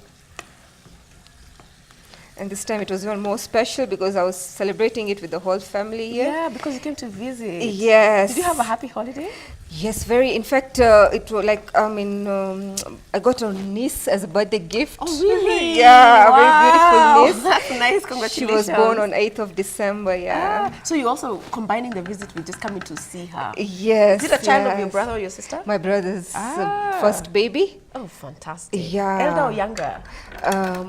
And this time it was even more special because I was celebrating it with the whole family here. Yeah, because you came to visit. Yes. Did you have a happy holiday? Yes, very. In fact, it was like, I got a niece as a birthday gift. Oh, really? Yeah, a very beautiful niece. That's nice. Congratulations. She was born on 8th of December, So you're also combining the visit with just coming to see her? Yes. Is it a child of your brother or your sister? My brother's first baby. Oh, fantastic. Yeah. Elder or younger?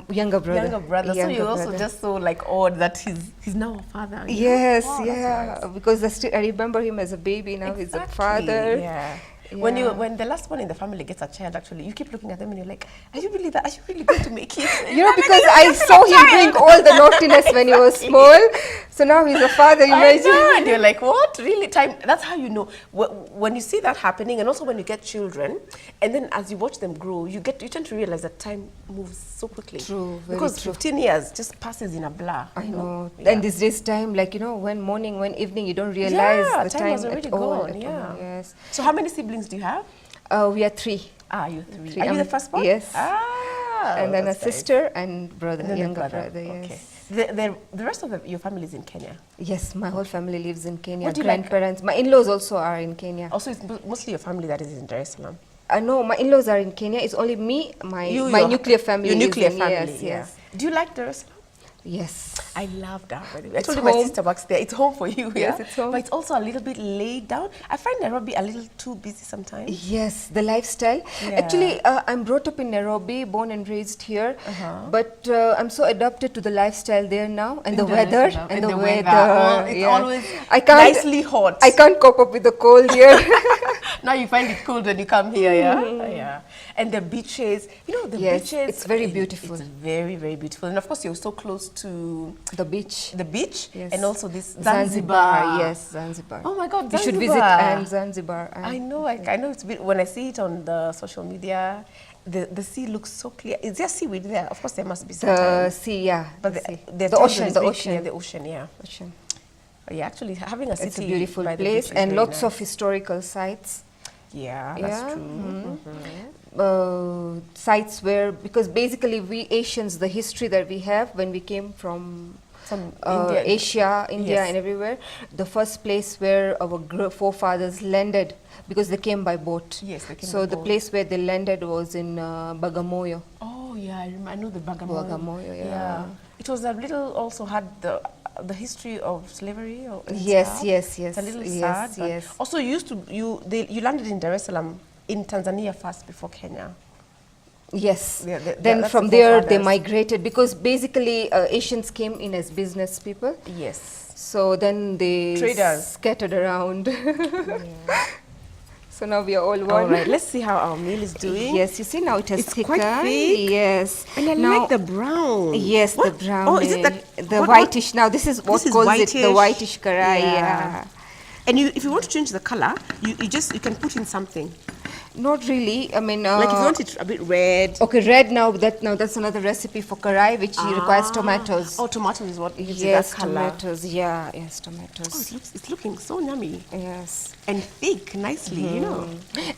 Younger brother. Younger brother. So you're also brother. just so like odd that he's now a father. Yes, Wow, yeah. that's nice. Because I remember him as a baby. Now he's a father. Yeah. Yeah. When the last one in the family gets a child, actually, you keep looking at them and you're like, are you really going to make it? You know, because I saw him doing all the naughtiness when he was small. So now he's a father, imagine. I know, and you're like, what? Really? Time? That's how you know. When you see that happening, and also when you get children, and then as you watch them grow, you tend to realize that time moves so quickly. True, very because true. 15 years just passes in a blur. I know. Yeah. And this time, like, when morning, when evening, you don't realize the time time was already at all. gone. Yeah. Yes. So how many siblings do you have? We are 3. Ah, you 3. Three. Are you the first one? Yes. Ah. And then a that's nice. sister and brother, And then younger the brother. Yes. Okay. The rest of your family is in Kenya? Yes, my whole family lives in Kenya. What do you like? Grandparents. My in-laws also are in Kenya. Also, it's mostly your family that is in Dar es Salaam. No, my in-laws are in Kenya. It's only me, my nuclear family. Your is nuclear in, family, yes, yeah. yes. Do you like Dar es Salaam? Yes. I love that. By the way. I It's told you my home. sister works there. It's home for you, yeah? Yes, it's home. But it's also a little bit laid down. I find Nairobi a little too busy sometimes. Yes, the lifestyle. Yeah. Actually, I'm brought up in Nairobi, born and raised here. But I'm so adapted to the lifestyle there now, and the weather, and the weather. Oh, it's always nicely hot. I can't cope up with the cold here. Now you find it cold when you come here, yeah? Yeah. And the beaches, the Yes, beaches. it's very beautiful. It's very, very beautiful. And of course, you're so close to The beach. yes. And also this Zanzibar. Yes, Zanzibar. Oh my God, You should visit Zanzibar. I know it's when I see it on the social media, the sea looks so clear. Is there seaweed there? Of course, there must be The sometimes. sea, yeah. But the ocean, the ocean, yeah. Ocean. Yeah, actually, having a city It's a beautiful by the place beach is and very lots of nice. historical sites. Yeah, that's true. Sites where, because basically we Asians, the history that we have when we came from India. Asia, India, Yes. and everywhere, the first place where our forefathers landed, because they came by boat. Yes, they came So by the boat. place where they landed was in Bagamoyo. Oh yeah, I know the Bagamoyo. Bagamoyo, yeah. It was a little also had the history of slavery. Yes, yes, yes. It's a little yes, sad. But yes. also, you landed in Dar es Salaam in Tanzania first before Kenya. Yes. Yeah, then that's from the there they forefathers. migrated, because basically Asians came in as business people. Yes. So then they Traders. scattered around. So now we are all one. All right, let's see how our meal is doing. Yes, you see now it has It's thickened. quite thick. Yes. And I now, like the brown. Yes, What? the brown. Oh, is it the whitish? Now this is what This is calls it the whitish. whitish karai. Yeah. Yeah. And if you want to change the color, you can put in something. Not really. I mean, Like if you want it a bit red. okay, red now. That's another recipe for karai, which requires tomatoes. Oh, tomatoes is what gives Yes, it that color. tomatoes. Yeah, yes, Oh, tomatoes. it's looking so yummy Yes. and thick, nicely,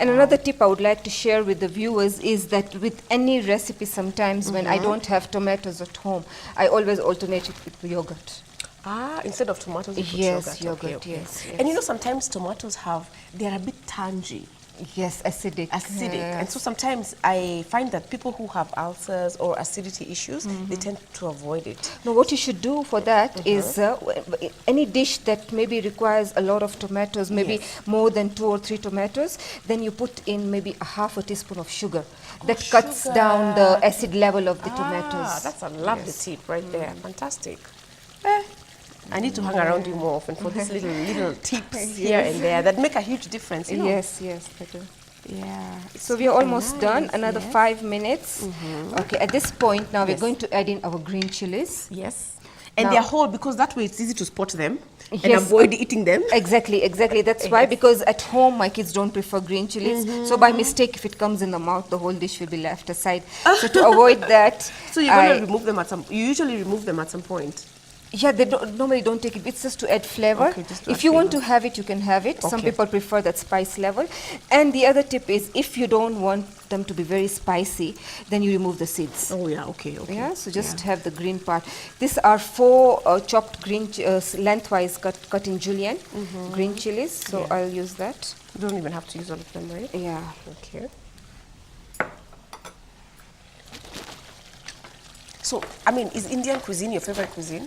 And another tip I would like to share with the viewers is that with any recipe, sometimes when I don't have tomatoes at home, I always alternate it with yogurt. Ah, instead of tomatoes, you put Yes, yogurt. yogurt, yes, yes. And sometimes tomatoes they're a bit tangy, Yes, acidic. and so sometimes I find that people who have ulcers or acidity issues, they tend to avoid it. Now, what you should do for that is any dish that maybe requires a lot of tomatoes, maybe more than 2 or 3 tomatoes, then you put in maybe a half a teaspoon of sugar. That cuts down the acid level of the tomatoes. That's a lovely tip right there. Fantastic. I need to hang around you more often for these little tips here and there that make a huge difference. Yes, yes, they do. Yeah. So we are almost done. Another yes. 5 minutes. Okay, at this point now we're going to add in our green chilies. Yes. And Now- they're whole because that way it's easy to spot them and Yes. avoid eating them. Exactly. That's why, because at home my kids don't prefer green chilies. So by mistake, if it comes in the mouth, the whole dish will be left aside. So to avoid that, So you're going to remove them you usually remove them at some point. yeah, they normally don't take it. It's just to add flavor. Okay, just to If add you want to flavor. have it, you can have it. Some Okay. people prefer that spice level. And the other tip is, if you don't want them to be very spicy, then you remove the seeds. Oh yeah, okay. Yeah, so just have the green part. These are 4 chopped green lengthwise cut in julienne green chilies. So I'll use that. You don't even have to use all of them, right? Yeah. Okay. So, I mean, is Indian cuisine your favorite cuisine?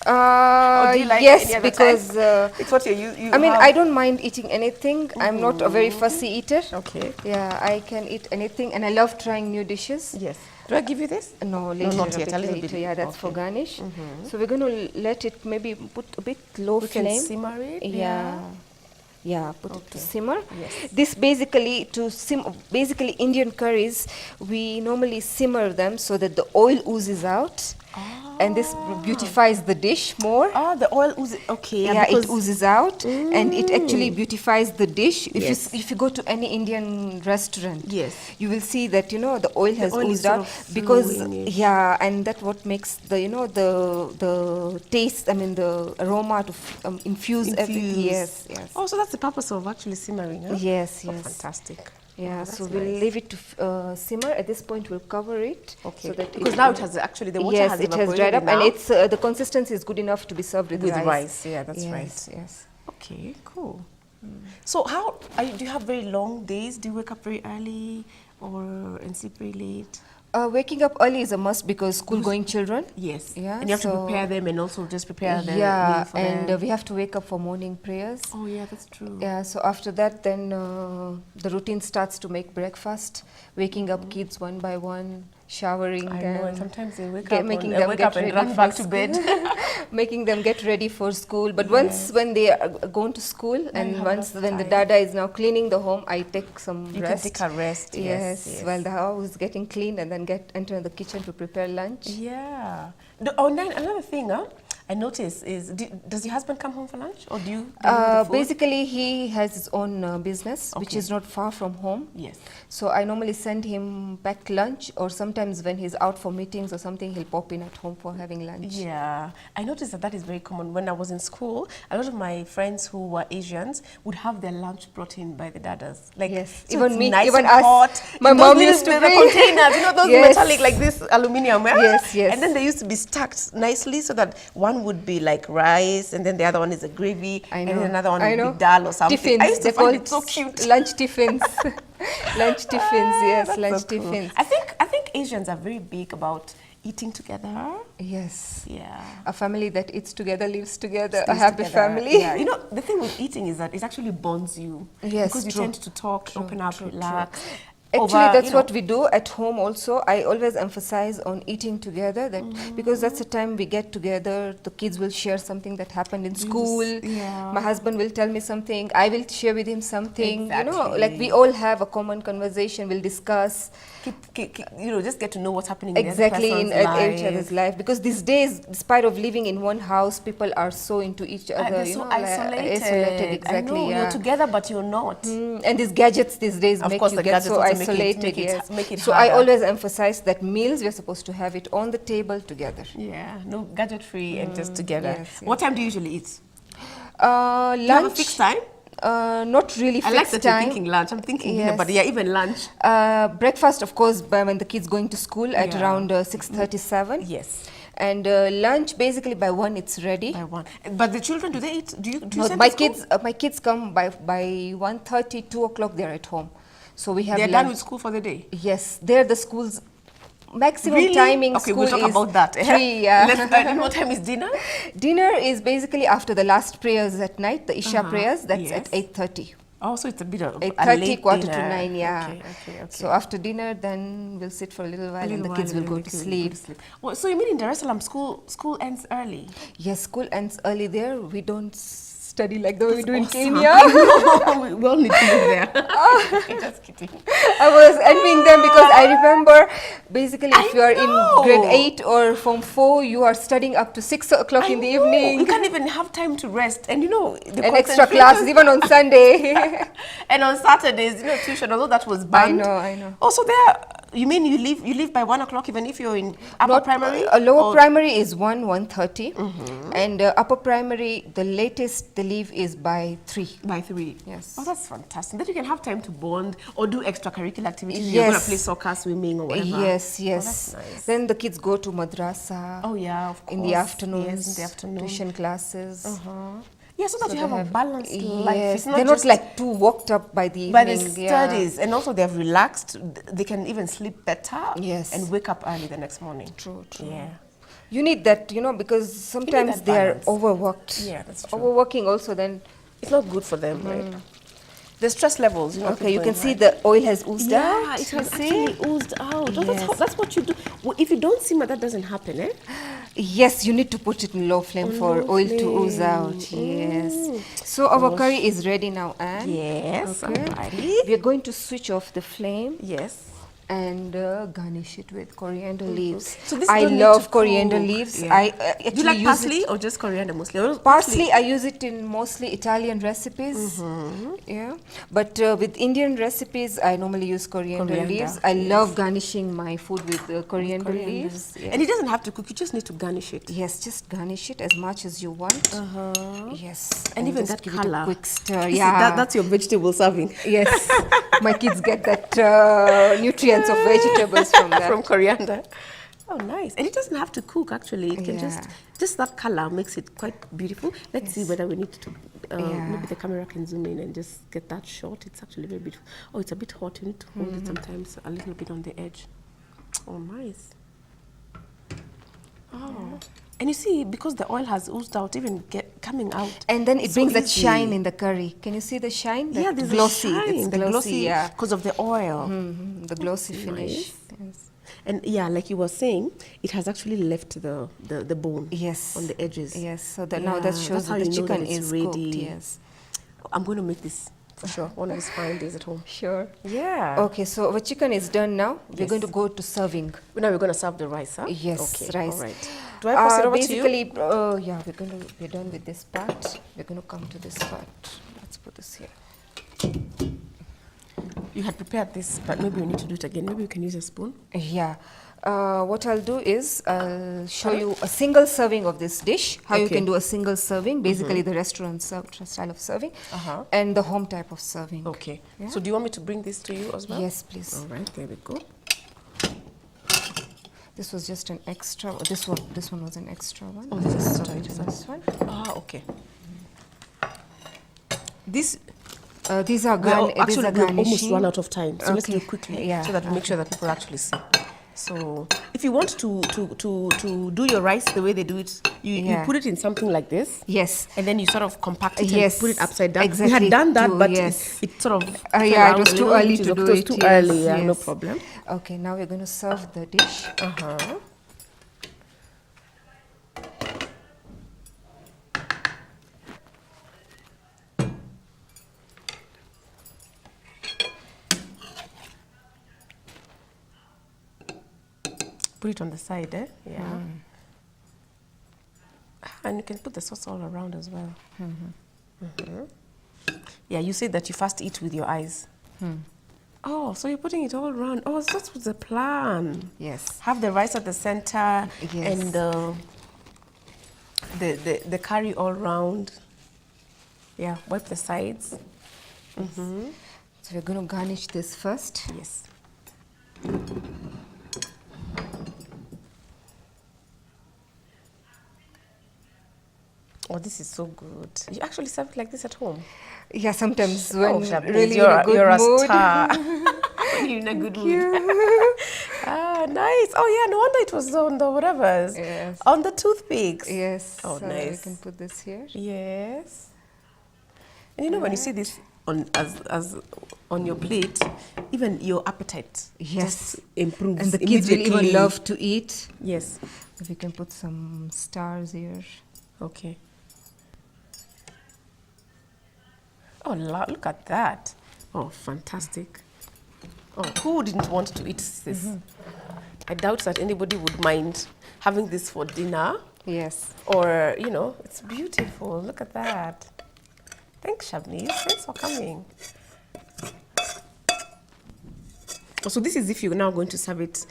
Or do you like yes, any other because type? It's what you I mean, have. I don't mind eating anything. I'm not a very fussy eater. Okay. Yeah, I can eat anything, and I love trying new dishes. Yes. Do I give you this? No, later, not a yet. bit A little later. bit. Yeah, that's for Okay. garnish. So we're going to let it maybe put a bit low We flame. can simmer it. Yeah. Yeah, put it to simmer. Yes. This basically basically Indian curries, we normally simmer them so that the oil oozes out, and this beautifies the dish more. Ah, the oil oozes. Okay. Yeah, because it oozes out, and it actually beautifies the dish. Yes. If you go to any Indian restaurant, Yes. you will see that the oil has oil is oozed sort out of because flowing-ish. and that what makes the the taste. I mean the aroma to infuse everything. Yes, yes. Oh, so that's the purpose of actually simmering, huh? Yes, Oh, yes. fantastic. Yeah, Oh, so that's we'll nice. leave it to simmer. At this point, we'll cover it. Okay. So that Because now it has actually the water yes, has it has evaporated dried up, now. and it's the consistency is good enough to be served with rice. Yeah, that's yes, right. Yes. Okay, cool. So how do you have very long days? Do you wake up very early and sleep very late? Waking up early is a must because school-going children. Yes. Yeah, And you have to prepare them and also just prepare the yeah, meal for and them. we have to wake up for morning prayers. Oh yeah, that's true. Yeah, so after that, then the routine starts to make breakfast, waking up kids one by one, showering I them. know, and sometimes they wake up, making and them wake get up and ready run for back to bed. making them get ready for school. But once when they are gone to school, you and have once enough when the time. dada is now cleaning the home, I take some You rest. can take a rest. Yes, while the house is getting clean, and then enter the kitchen to prepare lunch. Yeah. Another thing, I notice is, does your husband come home for lunch, or do you the food? Basically, he has his own business, which Okay. is not far from home. Yes. So I normally send him packed lunch, or sometimes when he's out for meetings or something, he'll pop in at home for having lunch. Yeah, I noticed that is very common. When I was in school, a lot of my friends who were Asians would have their lunch brought in by the dadas. Like, Yes, so even it's me, nice even and us. hot. My In mom those used to little bring containers, those Yes. metallic like this aluminium. Yeah? Yes, yes. And then they used to be stacked nicely so that one would be like rice, and then the other one is a gravy, I know. and then another one I would know. be dal or something. Tiffins, I used to they find call it so cute. lunch tiffins. Lunch tiffins, yes, That's lunch so cool. tiffins. I think Asians are very big about eating together. Yes. Yeah. A family that eats together lives together. A Stays happy together. family. Yeah. You know, the thing with eating is that it actually bonds you. Yes, Because you true. tend to talk, open up, relax. Actually, over, that's what we do at home also. I always emphasize on eating together, because that's the time we get together. The kids will share something that happened in school. Yeah. My husband will tell me something. I will share with him something. Exactly. You know, like we all have a common conversation. We'll discuss. Just get to know what's happening Exactly in in the other person's life. each other's life, because these days, despite of living in one house, people are so into each other. They're you so know, like, isolated. exactly. I know, yeah. you're together, but you're not. And these gadgets these days Of make course, you the get gadgets so also make isolated. it- make it So I harder. always emphasize that meals we're supposed to have it on the table together. Yeah, no gadget free and just together. yes, What time do you usually eat? Lunch. Do you have a fixed time? Not really I fixed like that you're time. thinking lunch. I'm thinking dinner, Yes. but yeah, even lunch. Breakfast, of course, by when the kids going to school at Yeah. around 6:37. Yes. And lunch basically by 1 it's ready. By one. But the children, do they eat? Do you No, send my to school? kids come by 1:30, 2 o'clock. They're at home, so we have They're lunch. done with school for the day? Yes, they're the school's maximum Really? timing. Okay, school we'll talk is about that. 3. Yeah. And what time is dinner? Dinner is basically after the last prayers at night, the Isha prayers. That's Yes. at 8:30. Oh, so it's a bit of a 8:30, late quarter dinner. to 9. Yeah. Okay. So after dinner, then we'll sit for a little while, and the kids will go to sleep. Well, so you mean in Dar es Salaam, school ends early? Yes, school ends early there. We don't study like the way we do in Awesome. Kenya. We all need to live there. Just kidding. I was envying them because I remember basically if I you are know. in grade 8 or form 4, you are studying up to 6 o'clock in the evening. You can't even have time to rest. And the And extra classes, even on Sunday. And on Saturdays, tuition, although that was banned. I know. Also there, you mean you leave by 1 o'clock even if you're in upper primary? Lower primary is 1:30, and upper primary, the latest the leave is by 3. By 3. Yes. Oh, that's fantastic. Then you can have time to bond or do extracurricular activities. Yes. You're going to play soccer, swimming, or whatever. Yes. Oh, that's nice. Then the kids go to madrasa. Oh, yeah, of course. In the afternoons. Yes, in the afternoon. Tuition classes. Yeah, so that So you they have a balanced life. Yes, It's not they're just not like too worked up by the by the evening. studies. And also they have relaxed. They can even sleep better. Yes. And wake up early the next morning. True. Yeah. You need that, because sometimes that they are balance. overworked. Yeah, that's true. Overworking also then. It's not good for them, right? The stress levels, Okay, you keep can going see high. the oil has oozed out. Yeah, it you has see? actually oozed out. Yes. That's what you do. Well, if you don't simmer, that doesn't happen, eh? Yes, you need to put it in low flame On for low oil to ooze out. flame. Yes. So our curry is ready now, Anne. Yes, Okay. alrighty. We are going to switch off the flame. Yes. And garnish it with coriander leaves. So this I don't need to love coriander cook. leaves. Yeah. I Do you actually like use parsley it. or just coriander mostly? Or Parsley, I use it in mostly Italian recipes. Yeah, but with Indian recipes, I normally use coriander leaves. I love garnishing my food with coriander leaves. Yes. And it doesn't have to cook. You just need to garnish it. Yes, just garnish it as much as you want. Yes, And even just that give color. it a quick stir. This is- Yeah, that's your vegetable serving. yes. My kids get that nutrients of vegetables from that. From coriander. Oh, nice. And it doesn't have to cook, actually. It can Yeah. just that color makes it quite beautiful. Let's see whether we need to, Yeah. maybe the camera can zoom in and just get that shot. It's actually very beautiful. Oh, it's a bit hot. You need to hold it sometimes a little bit on the edge. Oh, nice. Oh. And you see, because the oil has oozed out, even coming out. And then it so brings that easy. shine in the curry. Can you see the shine? Yeah, That there's glossy. a shine. It's The glossy, yeah. because of the oil. The glossy finish. Yes. And yeah, like you were saying, it has actually left the bone. Yes. On the edges. Yes. So that now that Yeah, shows that's how that the you know chicken that it's is ready. cooked. Yes. I'm going to make this for sure. One of these fine days at home. Sure. Yeah. Okay, so our chicken is done now. We're Yes. going to go to serving. Now we're going to serve the rice, huh? Yes, okay. rice. All right. Do I pass it over to you? Basically, yeah, we're done with this part. We're going to come to this part. Let's put this here. You had prepared this, but maybe we need to do it again. Maybe we can use a spoon. Yeah. What I'll do is I'll show you a single serving of this dish, how you Okay. can do a single serving, basically the restaurant style of serving, and the home type of serving. Okay. Yeah? So do you want me to bring this to you as well? Yes, please. All right, there we go. This was just an extra. This one was an extra one. Oh, this is Sorry, this one. Ah, okay. These These are actually we've almost garnishing. run out of time, so let's do Okay. it quickly, Yeah. so that we make sure that people actually see. So if you want to do your rice the way they do it, you put it in something like this. Yes. And then you sort of compact it Yes, and put it upside down. exactly, We had done that, too, but yes. it sort of fell Yeah, it out was a too little, early which is to okay. do It was it. too Yes, early, yeah, no yes. problem. Okay, now we're going to serve the dish. Put it on the side, eh? Yeah. And you can put the sauce all around as well. Yeah, you said that you first eat with your eyes. Oh, so you're putting it all around. Oh, so that was the plan. Yes. Have the rice at the center Yes. and the curry all around. Yeah, wipe the sides. So we're going to garnish this first. Yes. Oh, this is so good. You actually serve it like this at home? Yeah, sometimes when Shabneez, really you're, in a good you're mood. a star. When you're in a good mood. Ah, nice. Oh, yeah, no wonder it was on the whatever's. Yes. On the toothpicks. Yes. Oh, so nice. we can put this here. Yes. And you know, when you see this as on your plate, even your appetite just improves. And the kids will even immediately. love to eat. Yes. If we can put some stars here. Okay. Oh, look at that. Oh, fantastic. Oh, who didn't want to eat this? I doubt that anybody would mind having this for dinner. Yes. Or, you know, it's beautiful. Look at that. Thanks, Shabneez. Thanks for coming. Oh, so this is if you're now going to serve it,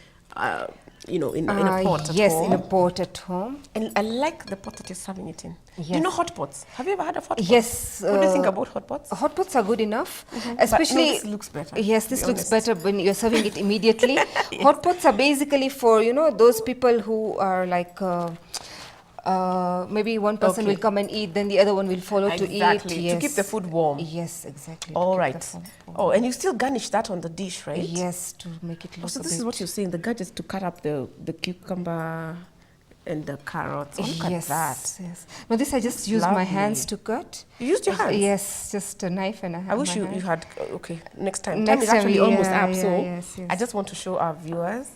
you know, in a pot at yes, home. in a pot at home. And I like the pot that you're serving it in. Yes. You know hot pots? Have you ever had a hot pot? Yes. What do you think about hot pots? Hot pots are good enough, But especially. no, this looks better. Yes, to this be looks honest. better when you're serving it immediately. Hot pots are basically for those people who are like. Maybe one person Okay. will come and eat, then the other one will follow to eat. Exactly, Yes. to keep the food warm. Yes, exactly. to All keep the right. food warm. Oh, and you still garnish that on the dish, right? Yes, to make it Oh, look so a this bit. is what you're saying. The gut is to cut up the cucumber and the carrots. Oh, look Yes, at that. yes. No, this I just used my Lovely. hands to cut. You used your hands? Yes, just a knife and I wish my you hand. had, okay, next time. Next Time is time, actually almost yeah, up, yeah, so yes, yes. I just want to show our viewers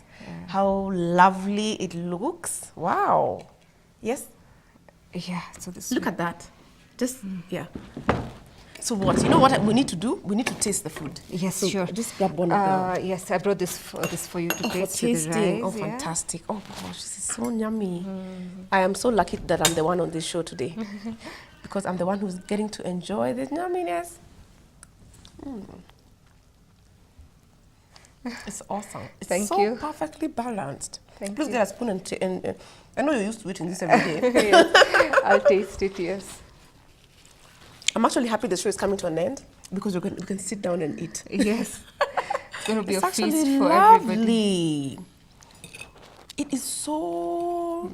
how lovely it looks. Wow. Yes? Yeah, so this. Look at that. Just, yeah. So what? You know what we need to do? We need to taste the food. Yes, so sure. Just grab one of them. Yes, I brought this for you to For taste with the tasting. rice. Oh, yeah. fantastic. Oh, gosh, this is so yummy. I am so lucky that I'm the one on this show today because I'm the one who's getting to enjoy this yumminess. It's awesome. It's Thank so you. perfectly balanced. Thank Please you. get a spoon and I know you're used to eating this every day. Yes, I'll taste it, yes. I'm actually happy the show is coming to an end because we can sit down and eat. Yes. It's going to be It's a feast actually for lovely. everybody. It is so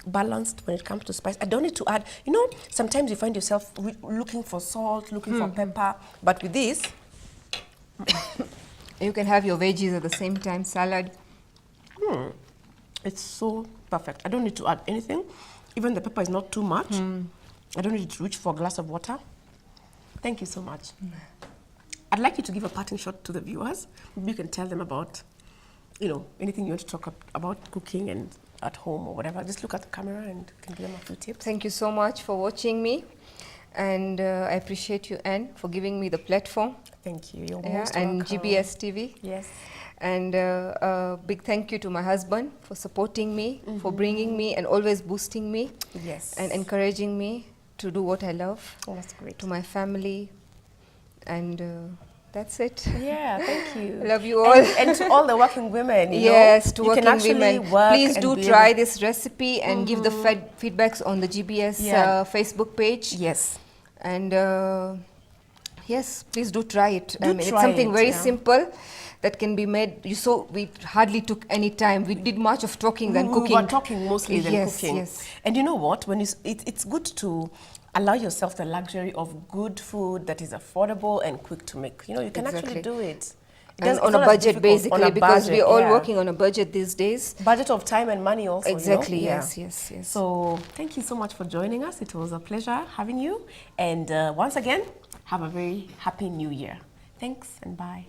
balanced when it comes to spice. I don't need to add, you know, sometimes you find yourself looking for salt, looking for pepper, but with this, You can have your veggies at the same time, salad. it's so perfect. I don't need to add anything. Even the pepper is not too much. I don't need to reach for a glass of water. Thank you so much. I'd like you to give a parting shot to the viewers. Maybe you can tell them about, you know, anything you want to talk about cooking and at home or whatever. Just look at the camera and you can give them a few tips. Thank you so much for watching me. And I appreciate you, Anne, for giving me the platform. Thank you. You're Yeah, most and welcome. GBS TV. Yes. And a big thank you to my husband for supporting me, for bringing me and always boosting me Yes. and encouraging me to do what I love. Oh, that's great. To my family. And that's it. Yeah, thank you. I love you all. And to all the working women, you Yes, know, to you working can actually women. work Please and do be try able- this recipe and give the feedbacks on the GBS Yeah. Facebook page. Yes. And yes, please do try it. Do It's try something it, very yeah. simple that can be made. You saw we hardly took any time. We did much of talking than cooking. We were talking mostly than Yes, cooking. yes. And you know what? When it's good to allow yourself the luxury of good food that is affordable and quick to make. You know, you can actually Exactly. do it. And it's on a not as budget, difficult. basically, On a because budget, we're all yeah. working on a budget these days. Budget of time and money also. Exactly, you know? yes, yes, yes. So thank you so much for joining us. It was a pleasure having you. And once again, have a very happy new year. Thanks and bye.